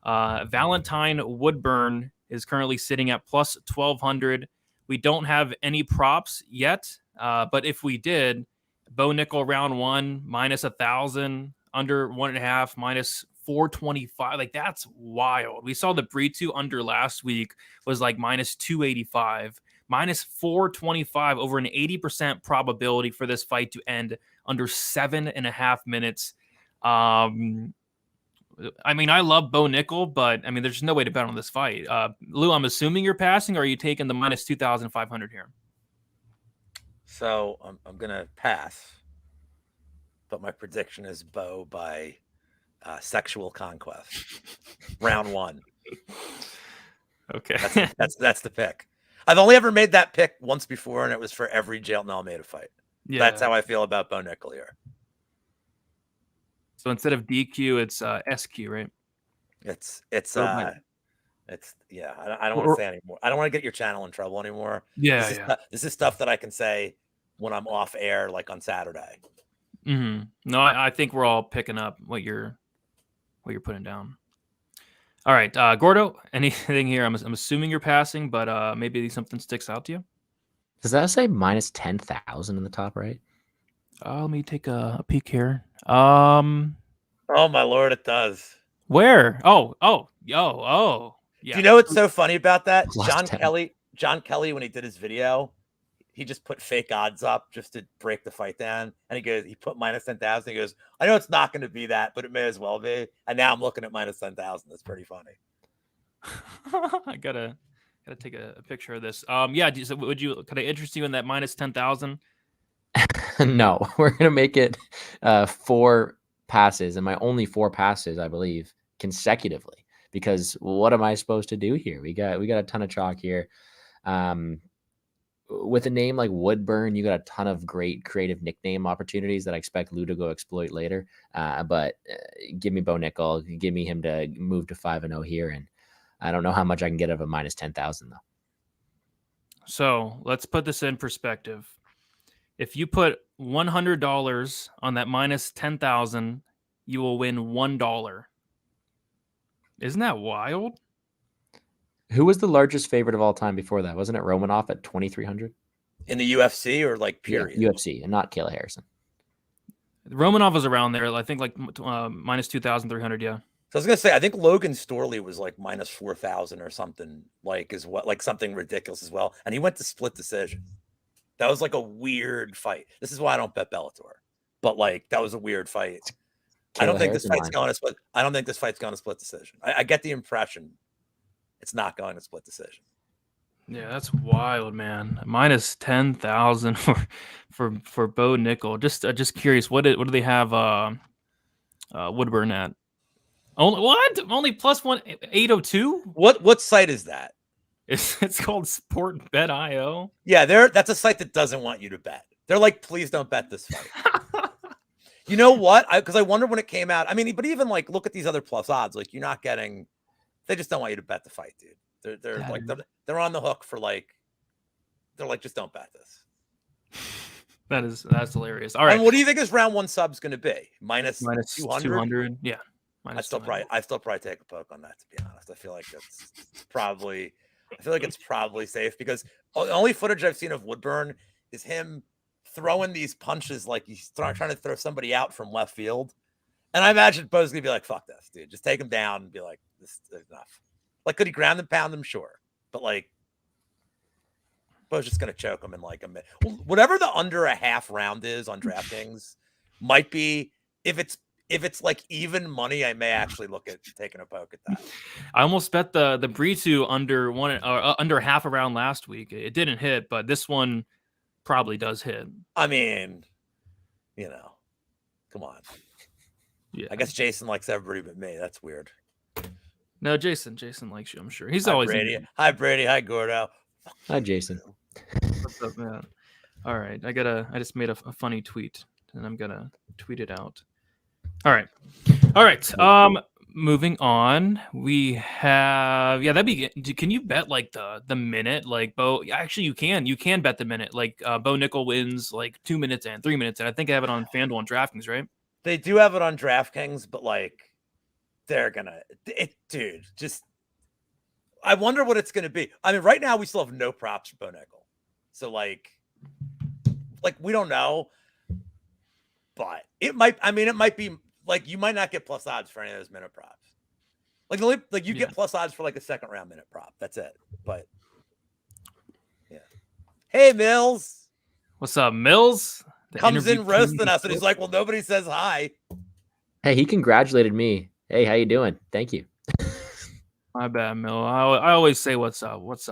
Valentine Woodburn is currently sitting at plus 1,200. We don't have any props yet, but if we did, Bo Nickal round one minus 1,000, under 1.5 minus 425. Like, that's wild. We saw the Brito under last week was like minus 285, minus 425, over an 80% probability for this fight to end under 7.5 minutes. I mean, I love Bo Nickal, but I mean, there's no way to bet on this fight. Lou, I'm assuming you're passing, or are you taking the minus 2,500 here? So I'm going to pass, but my prediction is Bo by sexual conquest. Round one. Okay. That's the pick. I've only ever made that pick once before, and it was for every Jailton Almeida fight. Yeah. That's how I feel about Bo Nickal here. So instead of DQ, it's SQ, right? It's yeah. I don't want to say anymore. I don't want to get your channel in trouble anymore. Yeah, this is stuff that I can say when I'm off air, like on Saturday. Mm-hmm. No, I think we're all picking up what you're putting down. All right, Gordo, anything here? I'm assuming you're passing, but maybe something sticks out to you. Does that say minus 10,000 in the top right? Let me take a peek here. Oh my lord, it does. Where? Oh, yeah. Do you know what's so funny about that? Plus John Kelly, when he did his video, he just put fake odds up just to break the fight down. And he put minus 10,000. He goes, I know it's not going to be that, but it may as well be. And now I'm looking at minus 10,000. That's pretty funny. I gotta take a picture of this. Yeah. Could I interest you in that minus 10,000? No, we're gonna make it 4 passes, and my only 4 passes, I believe, consecutively. Because what am I supposed to do here? We got a ton of chalk here. With a name like Woodburn, you got a ton of great creative nickname opportunities that I expect Lou to go exploit later. But give me Bo Nickal, give me him to move to 5-0 here, and I don't know how much I can get of a minus 10,000 though. So let's put this in perspective. If you put $100 on that minus 10,000, you will win $1. Isn't that wild? Who was the largest favorite of all time before that? Wasn't it Romanov at 2,300? In the UFC or like period? Yeah, UFC, and not Kayla Harrison. Romanov was around there. I think like minus 2,300. Yeah. So I was gonna say, I think Logan Storley was like minus 4,000 or something, like something ridiculous as well. And he went to split decision. That was like a weird fight. This is why I don't bet Bellator. But like that was a weird fight. I don't think this fight's going to split. I don't think this fight's going to split decision. I get the impression it's not going to split decision. Yeah, that's wild, man. Minus 10,000 for Bo Nickal. Just curious, what do they have Woodburn at? Only plus 802? What site is that? It's called SportBet.io. Yeah, that's a site that doesn't want you to bet. They're like, please don't bet this fight. You know what? Because I wonder when it came out. I mean, but even like look at these other plus odds. Like you're not getting. They just don't want you to bet the fight, dude. They're on the hook for like. They're like, just don't bet this. That's hilarious. All right. And what do you think this round one sub's going to be? Minus 200? Yeah. I still probably take a poke on that, to be honest. I feel like it's probably safe because the only footage I've seen of Woodburn is him throwing these punches like he's trying to throw somebody out from left field. And I imagine Bo's going to be like, fuck this, dude. Just take him down and be like, this is enough. Like, could he ground and pound him? Sure. But like, Bo's just going to choke him in like a minute. Whatever the under a half round is on DraftKings might be, if it's like even money, I may actually look at taking a poke at that. I almost bet the Brito under half a round last week. It didn't hit, but this one probably does hit. I mean, come on. Yeah. I guess Jason likes everybody but me. That's weird. No, Jason likes you. I'm sure he's always Brady. Hi Brady. Hi Gordo. Hi Jason. What's up, man? All right, I just made a funny tweet and I'm gonna tweet it out. All right. Moving on, we have that'd be. Can you bet like the minute? Like Bo, actually you can bet the minute. Like Bo Nickal wins like 2 minutes and 3 minutes, and I think I have it on FanDuel and DraftKings, right? They do have it on DraftKings, but like they're gonna dude. Just I wonder what it's gonna be. I mean, right now we still have no props for Bo Nickal, so like we don't know, but it might. I mean, it might be. Like you might not get plus odds for any of those minute props. Like you get plus odds for like a second round minute prop. That's it. But yeah. Hey Mills. What's up, Mills? Comes in roasting us and he's like, well, nobody says hi. Hey, he congratulated me. Hey, how you doing? Thank you. My bad, Mill. I always say what's up. Let's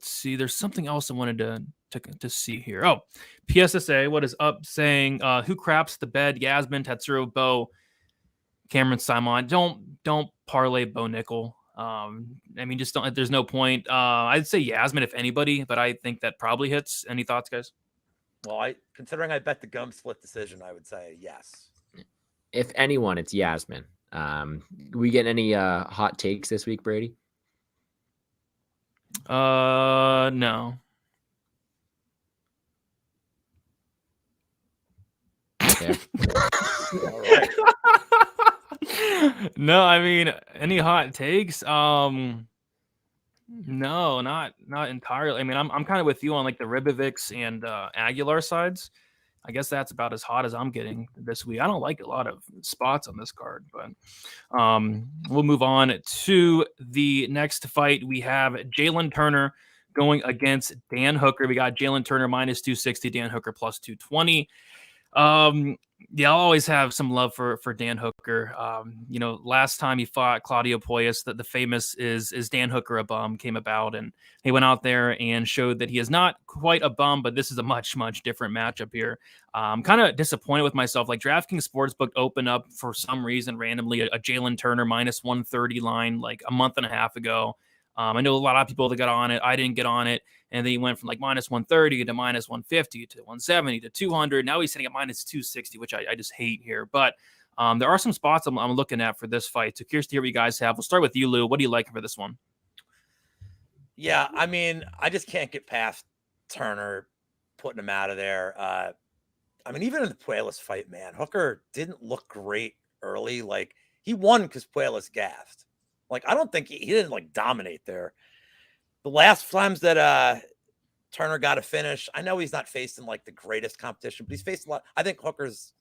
see. There's something else I wanted to see here. Oh, PSSA, what is up? Saying who craps the bed? Yasmin, Tatsuro, Bo, Cameron, Simon. Don't parlay Bo Nickal. I mean, just don't. There's no point. I'd say Yasmin if anybody, but I think that probably hits. Any thoughts, guys? Well, considering I bet the Gomes split decision, I would say yes. If anyone, it's Yasmin. We get any hot takes this week, Brady? No. Okay. All right. No, I mean, any hot takes? No, not entirely. I mean, I'm kind of with you on like the Rybovix and Aguilar sides. I guess that's about as hot as I'm getting this week. I don't like a lot of spots on this card, but we'll move on to the next fight. We have Jalen Turner going against Dan Hooker. We got Jalen Turner minus 260, Dan Hooker plus 220. I'll always have some love for Dan Hooker. Last time he fought Claudio Poyas, that the famous is Dan Hooker a bum came about, and he went out there and showed that he is not quite a bum, but this is a much, much different matchup here. I'm kind of disappointed with myself. Like DraftKings Sportsbook opened up for some reason randomly a Jalen Turner minus 130 line like a month and a half ago. I know a lot of people that got on it. I didn't get on it. And then he went from like minus 130 to minus 150 to 170 to 200. Now he's sitting at minus 260, which I just hate here. But there are some spots I'm looking at for this fight. So curious to hear what you guys have. We'll start with you, Lou. What do you like for this one? Yeah, I mean, I just can't get past Turner putting him out of there. I mean, even in the Puelas fight, man, Hooker didn't look great early. Like he won because Puelas gassed. Like, I don't think he didn't like dominate there. The last times that Turner got a finish, I know he's not facing like the greatest competition, but he's faced a lot. I think Hooker's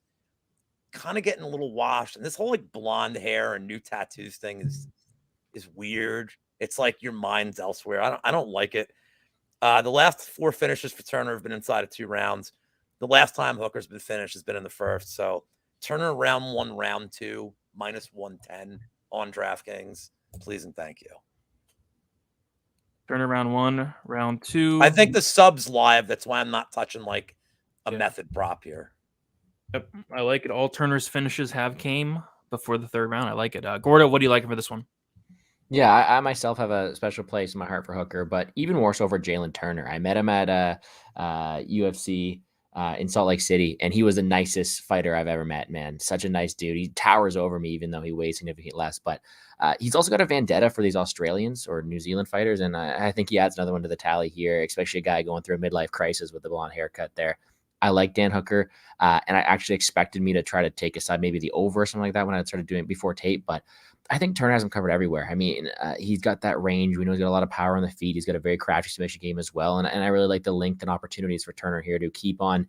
kind of getting a little washed. And this whole like blonde hair and new tattoos thing is weird. It's like your mind's elsewhere. I don't like it. The last 4 finishes for Turner have been inside of 2 rounds. The last time Hooker's been finished has been in the first. So Turner round 1, round 2, minus 110 on DraftKings. Please and thank you. Turner round 1, round 2. I think the sub's live. That's why I'm not touching like a method prop here. Yep, I like it. All Turner's finishes have came before the 3rd round. I like it. Gordo, what do you like for this one? Yeah, I myself have a special place in my heart for Hooker, but even more so for Jalen Turner. I met him at UFC in Salt Lake City, and he was the nicest fighter I've ever met, man. Such a nice dude. He towers over me, even though he weighs significantly less. But he's also got a vendetta for these Australians or New Zealand fighters, and I think he adds another one to the tally here, especially a guy going through a midlife crisis with the blonde haircut there. I like Dan Hooker, and I actually expected me to try to take a side, maybe the over or something like that when I started doing it before tape, but I think Turner has him covered everywhere. I mean, he's got that range. We know he's got a lot of power on the feet. He's got a very crafty submission game as well. And I really like the length and opportunities for Turner here to keep on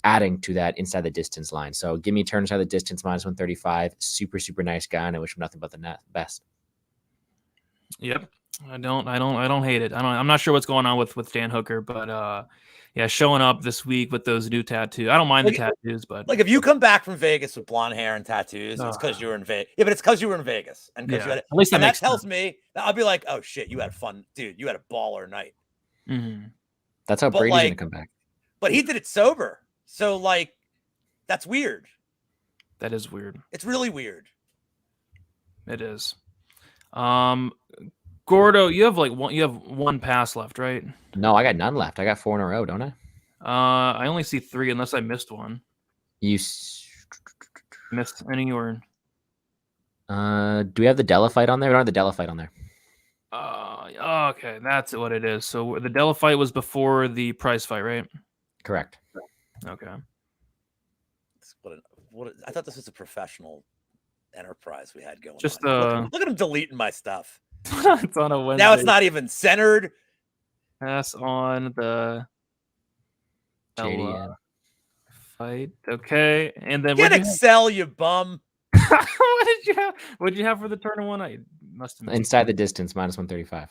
adding to that inside the distance line. So give me Turner inside the distance minus 135. Super, super nice guy. And I wish him nothing but the best. Yep. I don't hate it. I'm not sure what's going on with Dan Hooker, but yeah, showing up this week with those new tattoos. I don't mind the tattoos, but like if you come back from Vegas with blonde hair and tattoos, it's because you were in Vegas. Yeah, but it's because you were in Vegas, and because you had it. At least that tells me that I'll be like, oh shit, you had fun, dude. You had a baller night. Mm-hmm. That's how Brady's gonna come back. But he did it sober, so like that's weird. That is weird. It's really weird. It is. Gordo, you have one pass left, right? No, I got none left. I got 4 in a row, don't I? I only see 3 unless I missed one. You Missed any or? do we have the Della fight on there? We don't have the Della fight on there. Okay, that's what it is. So the Della fight was before the Price fight, right? Correct. Okay. I thought this was a professional enterprise we had going Just on. Look at him deleting my stuff. It's on a Wednesday. Now it's not even centered. Pass on the JDN fight. Okay, and then Get Excel, you bum. what did you have? What did you have for the turn one? I must have inside the distance -135.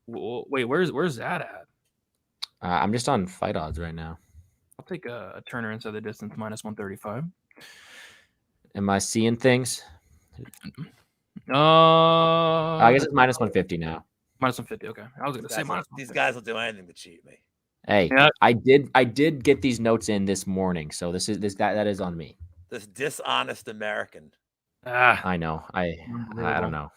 Wait, where's that at? I'm just on fight odds right now. I'll take a Turner inside the distance -135. Am I seeing things? I guess it's -150 now. -150. Okay, I was gonna say these guys will do anything to cheat me. Hey, yeah. I did get these notes in this morning, so that is on me. This dishonest American. I know. I don't know.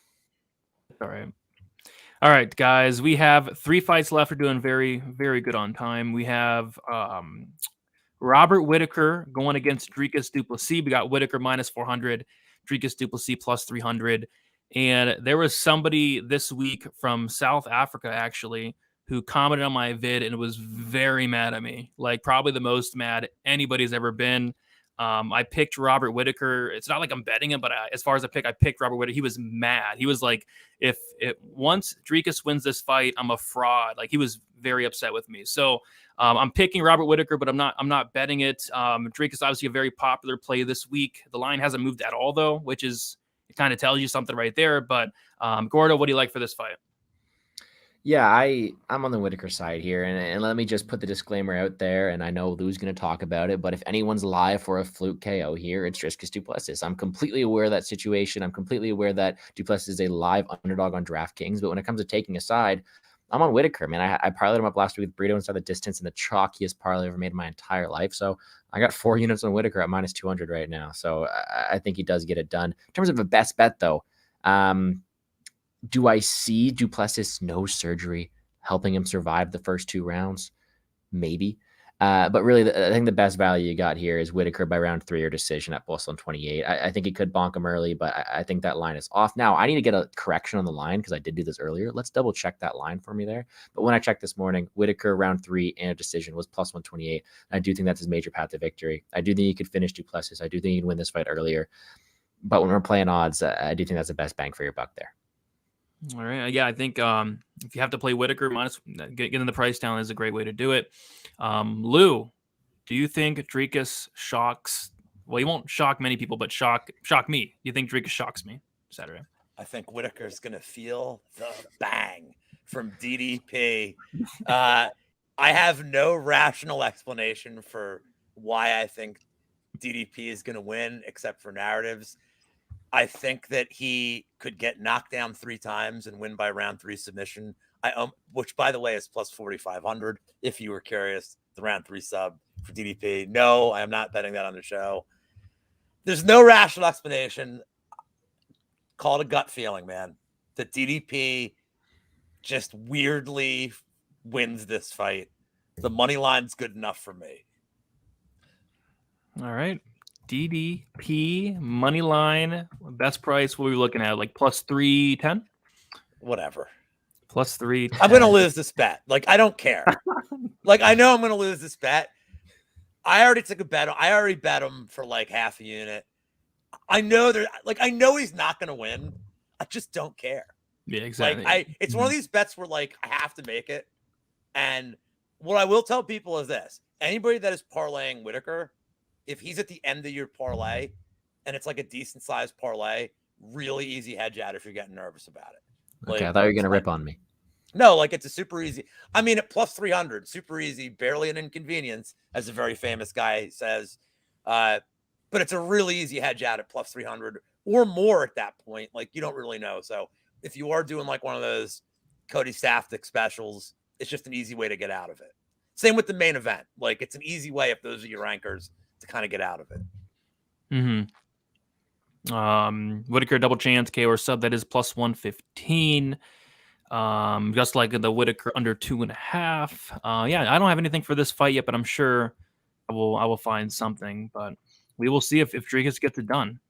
All right, guys. We have 3 fights left. We're doing very, very good on time. We have Robert Whittaker going against Dricus du Plessis. We got Whittaker -400, Dricus du Plessis +300. And there was somebody this week from South Africa, actually, who commented on my vid and was very mad at me. Like, probably the most mad anybody's ever been. I picked Robert Whittaker. It's not like I'm betting him, but as far as I picked Robert Whittaker. He was mad. He was like, once Dricus wins this fight, I'm a fraud. Like, he was very upset with me. So I'm picking Robert Whittaker, but I'm not betting it. Dricus obviously a very popular play this week. The line hasn't moved at all though, which is, it kind of tells you something right there. But Gordo, what do you like for this fight? Yeah, I'm on the Whittaker side here, and let me just put the disclaimer out there, and I know Lou's going to talk about it, but if anyone's live for a fluke KO here, it's Dricus du Plessis. I'm completely aware of that situation. I'm completely aware that du Plessis is a live underdog on DraftKings, but when it comes to taking a side, I'm on Whittaker, man. I parlayed him up last week with Burrito inside the distance and the chalkiest parlay I've ever made in my entire life, so I got 4 units on Whittaker at -200 right now, so I think he does get it done. In terms of a best bet, though, do I see du Plessis no surgery helping him survive the first 2 rounds? Maybe. But really, I think the best value you got here is Whittaker by round 3 or decision at +128. I think he could bonk him early, but I think that line is off. Now, I need to get a correction on the line because I did do this earlier. Let's double check that line for me there. But when I checked this morning, Whittaker round 3 and a decision was +128. I do think that's his major path to victory. I do think he could finish du Plessis. I do think he can win this fight earlier. But when we're playing odds, I do think that's the best bang for your buck there. All right. Yeah, I think if you have to play Whittaker, getting the price down is a great way to do it. Lou, do you think Dricus shocks? Well, he won't shock many people, but shock me. Do you think Dricus shocks me Saturday? I think Whittaker's going to feel the bang from DDP. I have no rational explanation for why I think DDP is going to win, except for narratives. I think that he could get knocked down 3 times and win by round 3 submission. Which, by the way, is +4,500. If you were curious, the round 3 sub for DDP. No, I am not betting that on the show. There's no rational explanation. Call it a gut feeling, man. That DDP just weirdly wins this fight. The money line's good enough for me. All right. DDP money line best price. What are we looking at? Like +310? Whatever. +310. I'm gonna lose this bet. Like, I don't care. Like, I know I'm gonna lose this bet. I already took a bet. I already bet him for like half a unit. I know I know he's not gonna win. I just don't care. Yeah, exactly. Like, it's one of these bets where like I have to make it. And what I will tell people is this: anybody that is parlaying Whittaker, if he's at the end of your parlay and it's like a decent sized parlay, really easy hedge out if you're getting nervous about it. Okay, I thought you were going to rip on me. No, like it's a super easy. I mean, at +300, super easy, barely an inconvenience, as a very famous guy says. But it's a really easy hedge out at +300 or more at that point. Like, you don't really know. So if you are doing like one of those Cody Safdie specials, it's just an easy way to get out of it. Same with the main event. Like, it's an easy way, if those are your anchors, to kind of get out of it. Whittaker double chance KO or sub, that is +115. just like the Whittaker under 2.5. Yeah, I don't have anything for this fight yet, but I'm sure I will find something. But we will see if Rodriguez gets it done.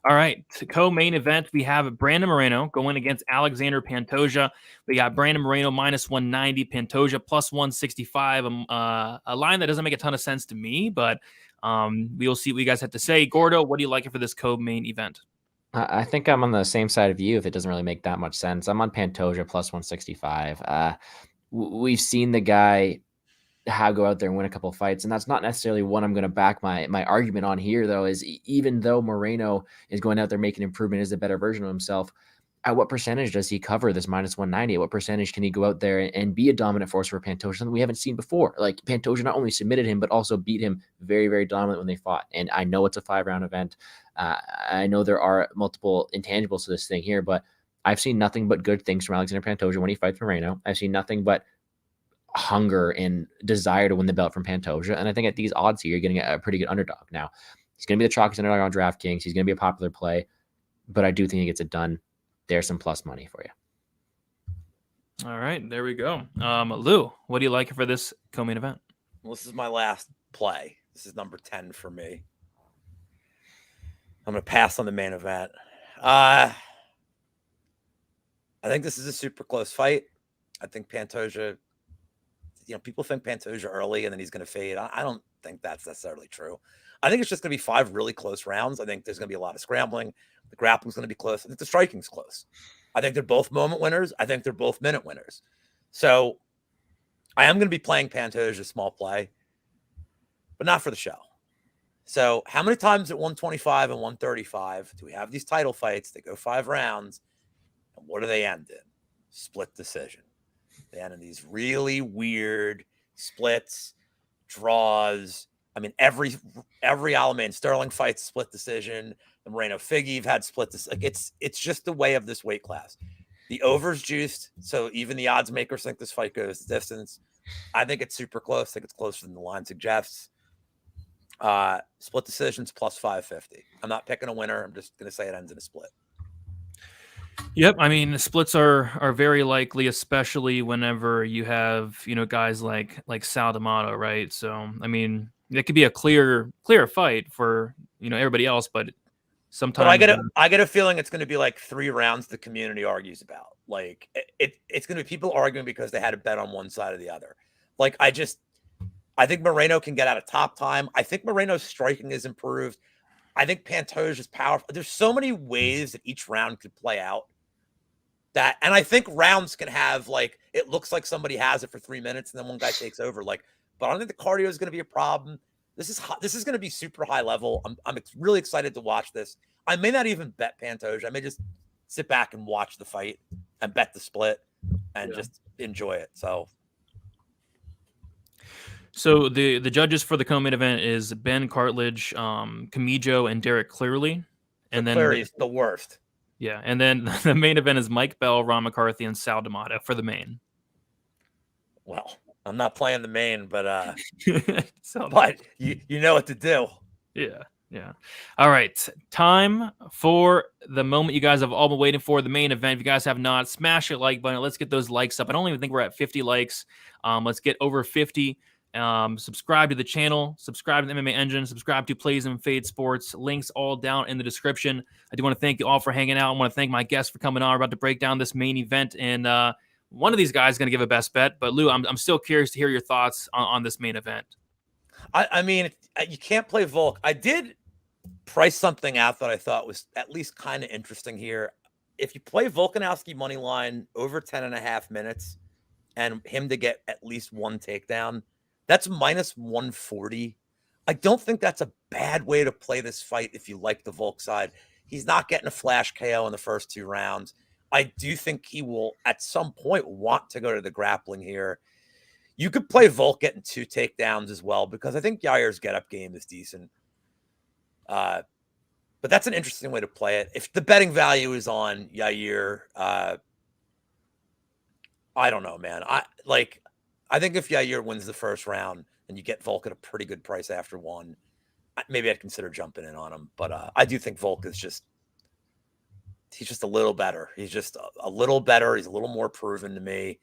All right, to co-main event, we have Brandon Moreno going against Alexander Pantoja. We got Brandon Moreno minus 190, Pantoja plus 165. A line that doesn't make a ton of sense to me, but we will see what you guys have to say. Gordo, what do you like for this co-main event? I think I'm on the same side of you if it doesn't really make that much sense. I'm on Pantoja plus 165. We've seen the guy go out there and win a couple of fights, and that's not necessarily what I'm going to back my argument on here, though, is even though Moreno is going out there making improvement, is a better version of himself, at what percentage does he cover this minus 190? At what percentage can he go out there and be a dominant force for Pantoja, something we haven't seen before? Like, Pantoja not only submitted him, but also beat him very, very dominant when they fought. And I know it's a 5-round event. I know there are multiple intangibles to this thing here, but I've seen nothing but good things from Alexander Pantoja when he fights Moreno. I've seen nothing but hunger and desire to win the belt from Pantoja. And I think at these odds here, you're getting a pretty good underdog. Now, he's going to be the chalkiest underdog on DraftKings. He's going to be a popular play, but I do think he gets it done. There's some plus money for you. All right, there we go. Lou, what do you like for this co-main event? Well, this is my last play. This is number 10 for me. I'm going to pass on the main event. I think this is a super close fight. I think Pantoja, people think Pantoja early and then he's going to fade. I don't think that's necessarily true. I think it's just going to be 5 really close rounds. I think there's going to be a lot of scrambling. The grappling's going to be close. I think the striking's close. I think they're both moment winners. I think they're both minute winners. So I am going to be playing Pantoja small play, but not for the show. So how many times at 125 and 135 do we have these title fights that go 5 rounds? And what do they end in? Split decision. They end in these really weird splits, draws. I mean, every Aljamain Sterling fights split decision. The Moreno Figgy had split this. Like it's just the way of this weight class. The over's juiced, so even the odds makers think this fight goes the distance. I think it's super close. I think it's closer than the line suggests. Split decisions plus 550. I'm not picking a winner. I'm just going to say it ends in a split. Yep, I mean, the splits are very likely, especially whenever you have guys like Sal D'Amato, right? So I mean, it could be a clear fight for everybody else, but sometimes. But I get a feeling it's going to be like 3 rounds the community argues about. Like it's going to be people arguing because they had a bet on one side or the other. Like I think Moreno can get out of top time. I think Moreno's striking is improved. I think Pantoja's powerful. There's so many ways that each round could play out. And I think rounds can have it looks like somebody has it for 3 minutes and then one guy takes over. But I don't think the cardio is going to be a problem. This is going to be super high level. I'm really excited to watch this. I may not even bet Pantoja. I may just sit back and watch the fight and bet the split and just enjoy it. So the judges for the co-main event is Ben Cartledge, Camijo, and Derek Clearly. And then Clearly's the worst. Yeah, and then the main event is Mike Bell, Ron McCarthy, and Sal D'Amato for the main. Well, I'm not playing the main, but but you know what to do. Yeah. All right, time for the moment you guys have all been waiting for, the main event. If you guys have not, smash the like button. Let's get those likes up. I don't even think we're at 50 likes. Let's get over 50. Subscribe to the channel, subscribe to the MMA Engine, subscribe to Plays and Fade Sports. Links all down in the description. I do want to thank you all for hanging out. I want to thank my guests for coming on. We're about to break down this main event, and one of these guys is going to give a best bet. But Lou, I'm still curious to hear your thoughts on this main event. I mean, you can't play Volk. I did price something out that I thought was at least kind of interesting here. If you play Volkanovski money line over 10.5 minutes and him to get at least 1 takedown, that's minus 140. I don't think that's a bad way to play this fight if you like the Volk side. He's not getting a flash KO in the first 2 rounds. I do think he will at some point want to go to the grappling here. You could play Volk getting 2 takedowns as well because I think Yair's get-up game is decent. But that's an interesting way to play it. If the betting value is on Yair, I don't know, man. I think if Yair wins the first round and you get Volk at a pretty good price after 1, maybe I'd consider jumping in on him. But I do think Volk is just he's just a little better. He's just a little better. He's a little more proven to me.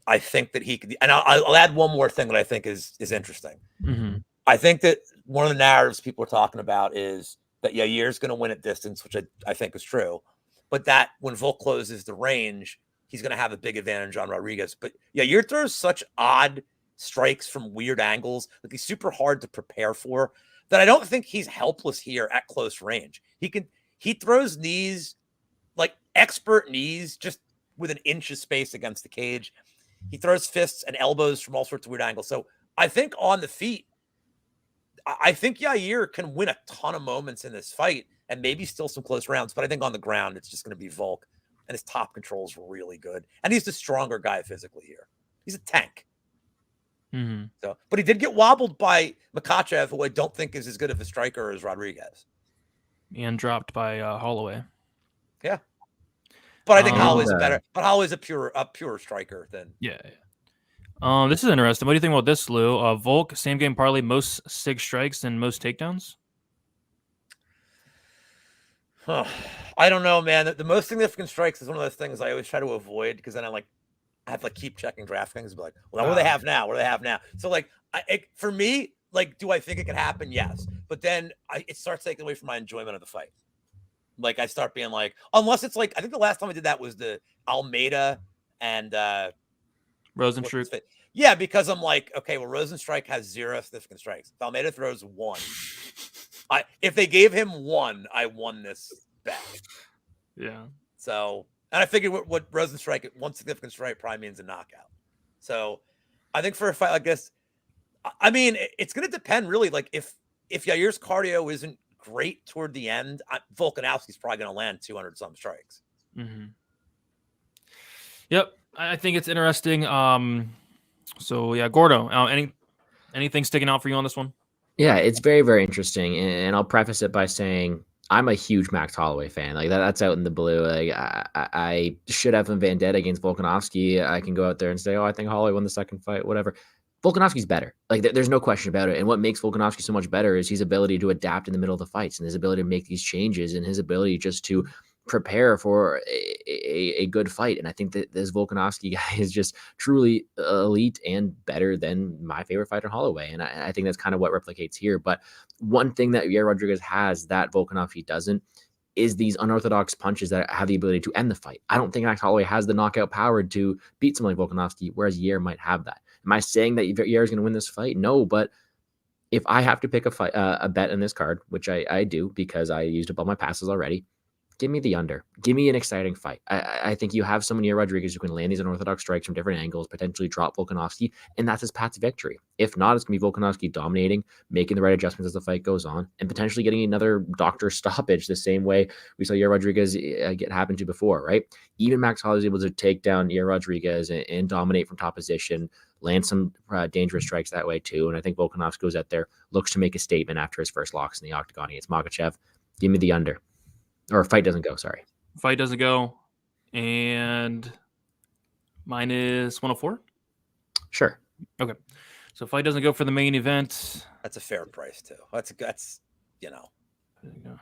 I think that he could, and I'll add one more thing that I think is interesting. Mm-hmm. I think that one of the narratives people are talking about is that Yair's going to win at distance, which I think is true, but that when Volk closes the range, he's going to have a big advantage on Rodriguez. But Yair throws such odd strikes from weird angles that he's super hard to prepare for, that I don't think he's helpless here at close range. He throws knees, like expert knees, just with an inch of space against the cage. He throws fists and elbows from all sorts of weird angles. So I think on the feet, I think Yair can win a ton of moments in this fight and maybe still some close rounds. But I think on the ground, it's just going to be Volk, and his top controls were really good. And he's the stronger guy physically here. He's a tank. Mm-hmm. So, but he did get wobbled by Makhachev, who I don't think is as good of a striker as Rodriguez. And dropped by Holloway. Yeah. But I think Holloway's better. But Holloway's a pure striker than. Yeah. This is interesting. What do you think about this, Lou? Volk, same game parlay, most 6 strikes and most takedowns? I don't know, man. The most significant strikes is one of those things I always try to avoid, because then I have to keep checking DraftKings, be like, well, what do they have now? What do they have now? So for me, do I think it could happen? Yes. But then it starts taking away from my enjoyment of the fight. I start being like, unless it's I think the last time I did that was the Almeida and Rosenstruck. Yeah, because I'm like, okay, well, Rosenstruck has 0 significant strikes. If Almeida throws 1. If they gave him 1, I won this bet. Yeah. So, and I figured what Rosenstruck, 1 significant strike probably means a knockout. So I think for a fight like this, I mean, it's going to depend really. If Yair's cardio isn't great toward the end, Volkanovski's probably going to land 200 some strikes. Mm-hmm. Yep, I think it's interesting. So yeah, Gordo, anything sticking out for you on this one? Yeah, it's very, very interesting, and I'll preface it by saying I'm a huge Max Holloway fan. That's out in the blue. I should have a vendetta against Volkanovski. I can go out there and say, oh, I think Holloway won the second fight, whatever. Volkanovski's better. There's no question about it. And what makes Volkanovski so much better is his ability to adapt in the middle of the fights, and his ability to make these changes, and his ability just to prepare for a good fight. And I think that this Volkanovski guy is just truly elite and better than my favorite fighter, Holloway. And I think that's kind of what replicates here. But one thing that Yair Rodriguez has that Volkanovski doesn't is these unorthodox punches that have the ability to end the fight. I don't think Max Holloway has the knockout power to beat someone like Volkanovski, whereas Yair might have that. Am I saying that Yair is going to win this fight? No, but if I have to pick a bet in this card, which I do because I used up all my passes already, give me the under. Give me an exciting fight. I think you have someone here, Rodriguez, who can land these unorthodox strikes from different angles, potentially drop Volkanovski, and that's his path to victory. If not, it's going to be Volkanovski dominating, making the right adjustments as the fight goes on, and potentially getting another doctor stoppage the same way we saw Yair Rodriguez get happen to before, right? Even Max Holloway is able to take down Yair Rodriguez and dominate from top position, land some dangerous strikes that way too. And I think Volkanovski goes out there, looks to make a statement after his first loss in the octagon against Makhachev. Give me the under. Or fight doesn't go, sorry. Fight doesn't go. And mine is 104? Sure. Okay. So fight doesn't go for the main event. That's a fair price too. That's you know. There you go. I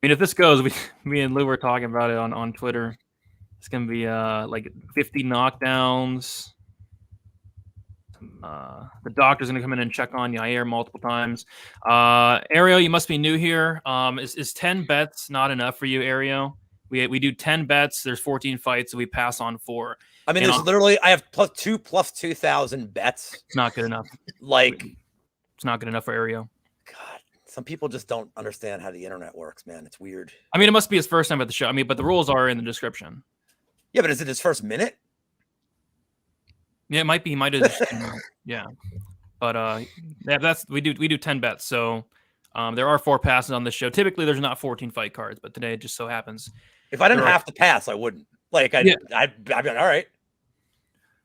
mean, if this goes, me and Lou were talking about it on Twitter. It's going to be 50 knockdowns. The doctor's going to come in and check on Yair multiple times. Ario, you must be new here. Is 10 bets not enough for you, Ario? We do 10 bets. There's 14 fights, so we pass on 4. I mean, there's literally I have plus 2,000 bets. It's not good enough. It's not good enough for Ario. God, some people just don't understand how the internet works, man. It's weird. I mean, it must be his first time at the show. I mean, but the rules are in the description. Yeah, but is it his first minute? Yeah, it might be. He might have. Yeah, but yeah, we do 10 bets. So there are 4 passes on this show. Typically, there's not 14 fight cards, but today it just so happens. If I didn't have to pass, I wouldn't. I'd be like, all right.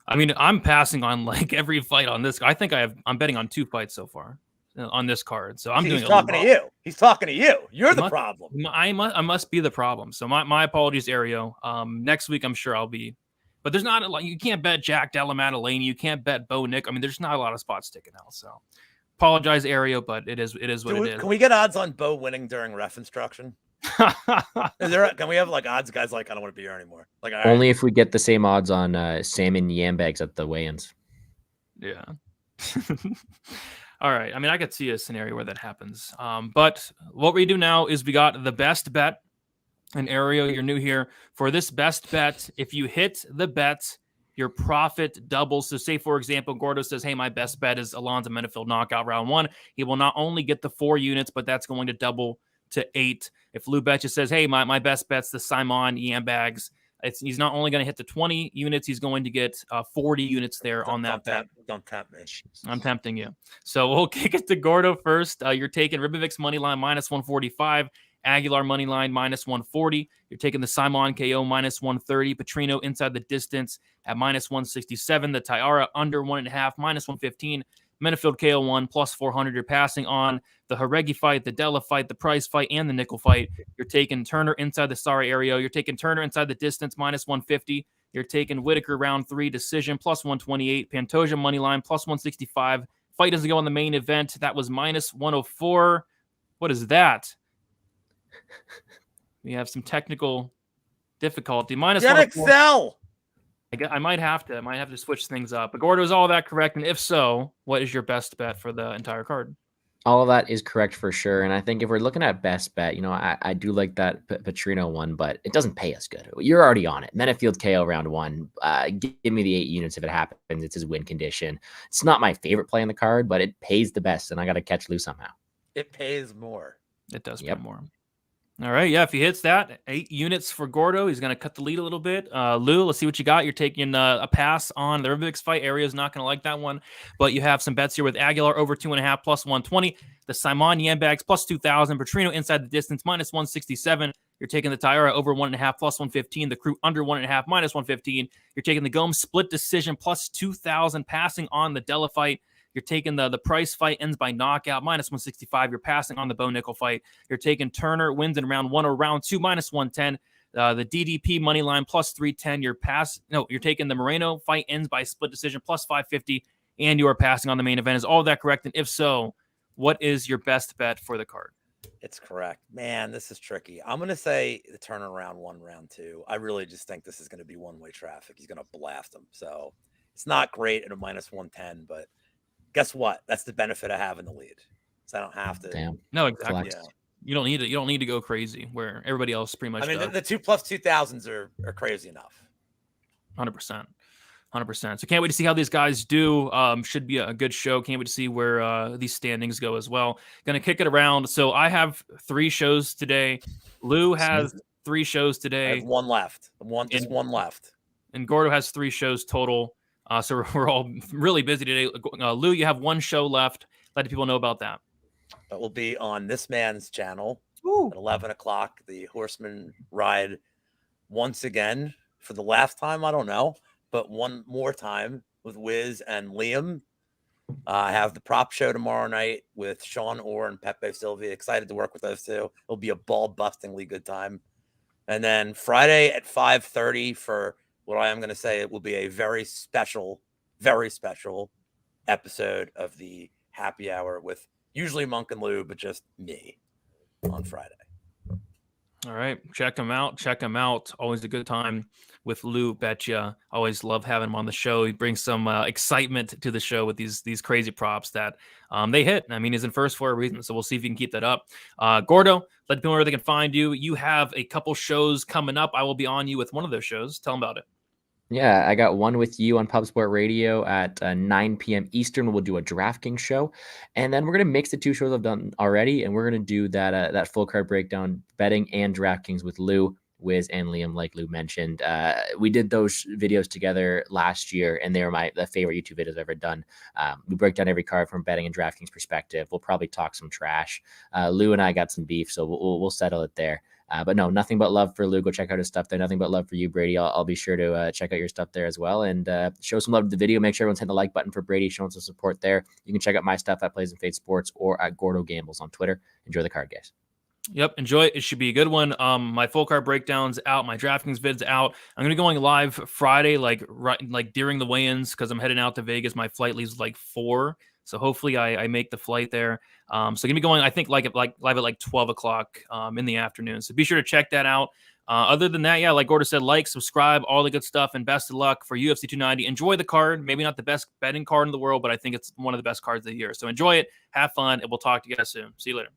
I mean, I'm passing on every fight on this. I think I'm betting on 2 fights so far on this card. So He's talking to you. He's talking to you. You're the problem. I must be the problem. So my apologies, Ario. Next week I'm sure I'll be. But there's not a lot. You can't bet Jack Della Maddalena. You can't bet Bo Nick. I mean, there's not a lot of spots sticking out. So apologize, Ario, but it is what it is. Can we get odds on Bo winning during ref instruction? Can we have like odds guys like I don't want to be here anymore? Like all right. Only if we get the same odds on salmon yam bags at the weigh-ins. Yeah. All right. I mean, I could see a scenario where that happens. But what we do now is we got the best bet. And Ariel, you're new here. For this best bet, if you hit the bet, your profit doubles. So say, for example, Gordo says, hey, my best bet is Alonzo Menifield knockout round 1. He will not only get the 4 units, but that's going to double to 8. If Lou Betya says, hey, my best bet's the Simon yam bags, he's not only going to hit the 20 units, he's going to get 40 units there on that bet. Don't tempt me. I'm tempting you. So we'll kick it to Gordo first. You're taking Rybovix money line minus 145. Aguilar money line minus 140. You're taking the Simon KO minus 130. Petrino inside the distance at minus 167. The Taira under 1.5 minus 115. Menifield KO 1 plus 400. You're passing on the Jauregui fight, the Della fight, the Price fight, and the Nickal fight. You're taking Turner inside the Sari area. You're taking Turner inside the distance minus 150. You're taking Whittaker round 3 decision plus 128. Pantoja money line plus 165. Fight doesn't go on the main event. That was minus 104. What is that? We have some technical difficulty. Minus Get Excel. I might have to switch things up. But Gordo, is all that correct? And if so, what is your best bet for the entire card? All of that is correct for sure. And I think if we're looking at best bet, I do like that Petrino one, but it doesn't pay us good. You're already on it. Menifield KO round 1. Give me the 8 units if it happens. It's his win condition. It's not my favorite play in the card, but it pays the best, and I got to catch Lou somehow. It pays more. It does pay more. All right, yeah, if he hits that, 8 units for Gordo, he's going to cut the lead a little bit. Lou, let's see what you got. You're taking a pass on the Rybovix fight. Area's not going to like that one, but you have some bets here with Aguilar over 2.5 plus 120, the Simon yam bags plus 2,000, Petrino inside the distance minus 167. You're taking the Taira over 1.5 plus 115, the Crute under 1.5 minus 115. You're taking the Gomes split decision plus 2,000, passing on the Della fight. You're taking the Price fight ends by knockout minus 165. You're passing on the Bo Nickal fight. You're taking Turner wins in round 1 or round 2 minus 110. The DDP money line plus 310. You're taking the Moreno fight ends by split decision plus 550, and you are passing on the main event. Is all that correct? And if so, what is your best bet for the card? It's correct. Man, this is tricky. I'm going to say the Turner round 1, round 2. I really just think this is going to be one-way traffic. He's going to blast him. So it's not great at a minus 110, but guess what? That's the benefit of having the lead. So I don't have to. Damn. No, exactly. Yeah. You don't need to go crazy where everybody else pretty much. I mean, does. the 2 plus 2,000s are crazy enough. 100%. So can't wait to see how these guys do. Should be a good show. Can't wait to see where these standings go as well. Gonna kick it around. So I have 3 shows today. Lou has 3 shows today. I have 1 left. One left. And Gordo has 3 shows total. So we're all really busy today. Lou, you have 1 show left. Let the people know about that. That will be on this man's channel at 11 o'clock. The Horseman ride once again for the last time. I don't know, but one more time with Wiz and Liam. I have the prop show tomorrow night with Sean Orr and Pepe Sylvia. Excited to work with those 2. It'll be a ball-bustingly good time. And then Friday at 5:30 for what I am going to say, it will be a very special episode of the Happy Hour with usually Monk and Lou, but just me on Friday. All right. Check him out. Always a good time with Lou Betya. Always love having him on the show. He brings some excitement to the show with these crazy props that they hit. I mean, he's in first for a reason, so we'll see if you can keep that up. Gordo, let people know where they can find you. You have a couple shows coming up. I will be on you with one of those shows. Tell them about it. Yeah, I got one with you on Pub Sport Radio at 9 p.m. Eastern. We'll do a DraftKings show, and then we're gonna mix the 2 shows I've done already, and we're gonna do that full card breakdown, betting and DraftKings with Lou, Wiz, and Liam, like Lou mentioned. We did those videos together last year, and they were the favorite YouTube videos I've ever done. We break down every card from betting and DraftKings perspective. We'll probably talk some trash. Lou and I got some beef, so we'll settle it there. But no, nothing but love for Lou. Go check out his stuff there. Nothing but love for you, Brady. I'll be sure to check out your stuff there as well, and show some love to the video. Make sure everyone's hitting the like button for Brady, showing some support there. You can check out my stuff at Plays and Fade Sports or at Gordo Gambles on Twitter. Enjoy the card, guys. Yep, enjoy it. It should be a good one. My full card breakdown's out. My DraftKings vid's out. I'm gonna be going live Friday, like during the weigh-ins, because I'm heading out to Vegas. My flight leaves like 4, So hopefully I make the flight there. So gonna be going, I think, live at 12 o'clock in the afternoon. So be sure to check that out. Other than that, yeah, like Gordo said, like, subscribe, all the good stuff, and best of luck for UFC 290. Enjoy the card. Maybe not the best betting card in the world, but I think it's one of the best cards of the year. So enjoy it, have fun, and we'll talk to you guys soon. See you later.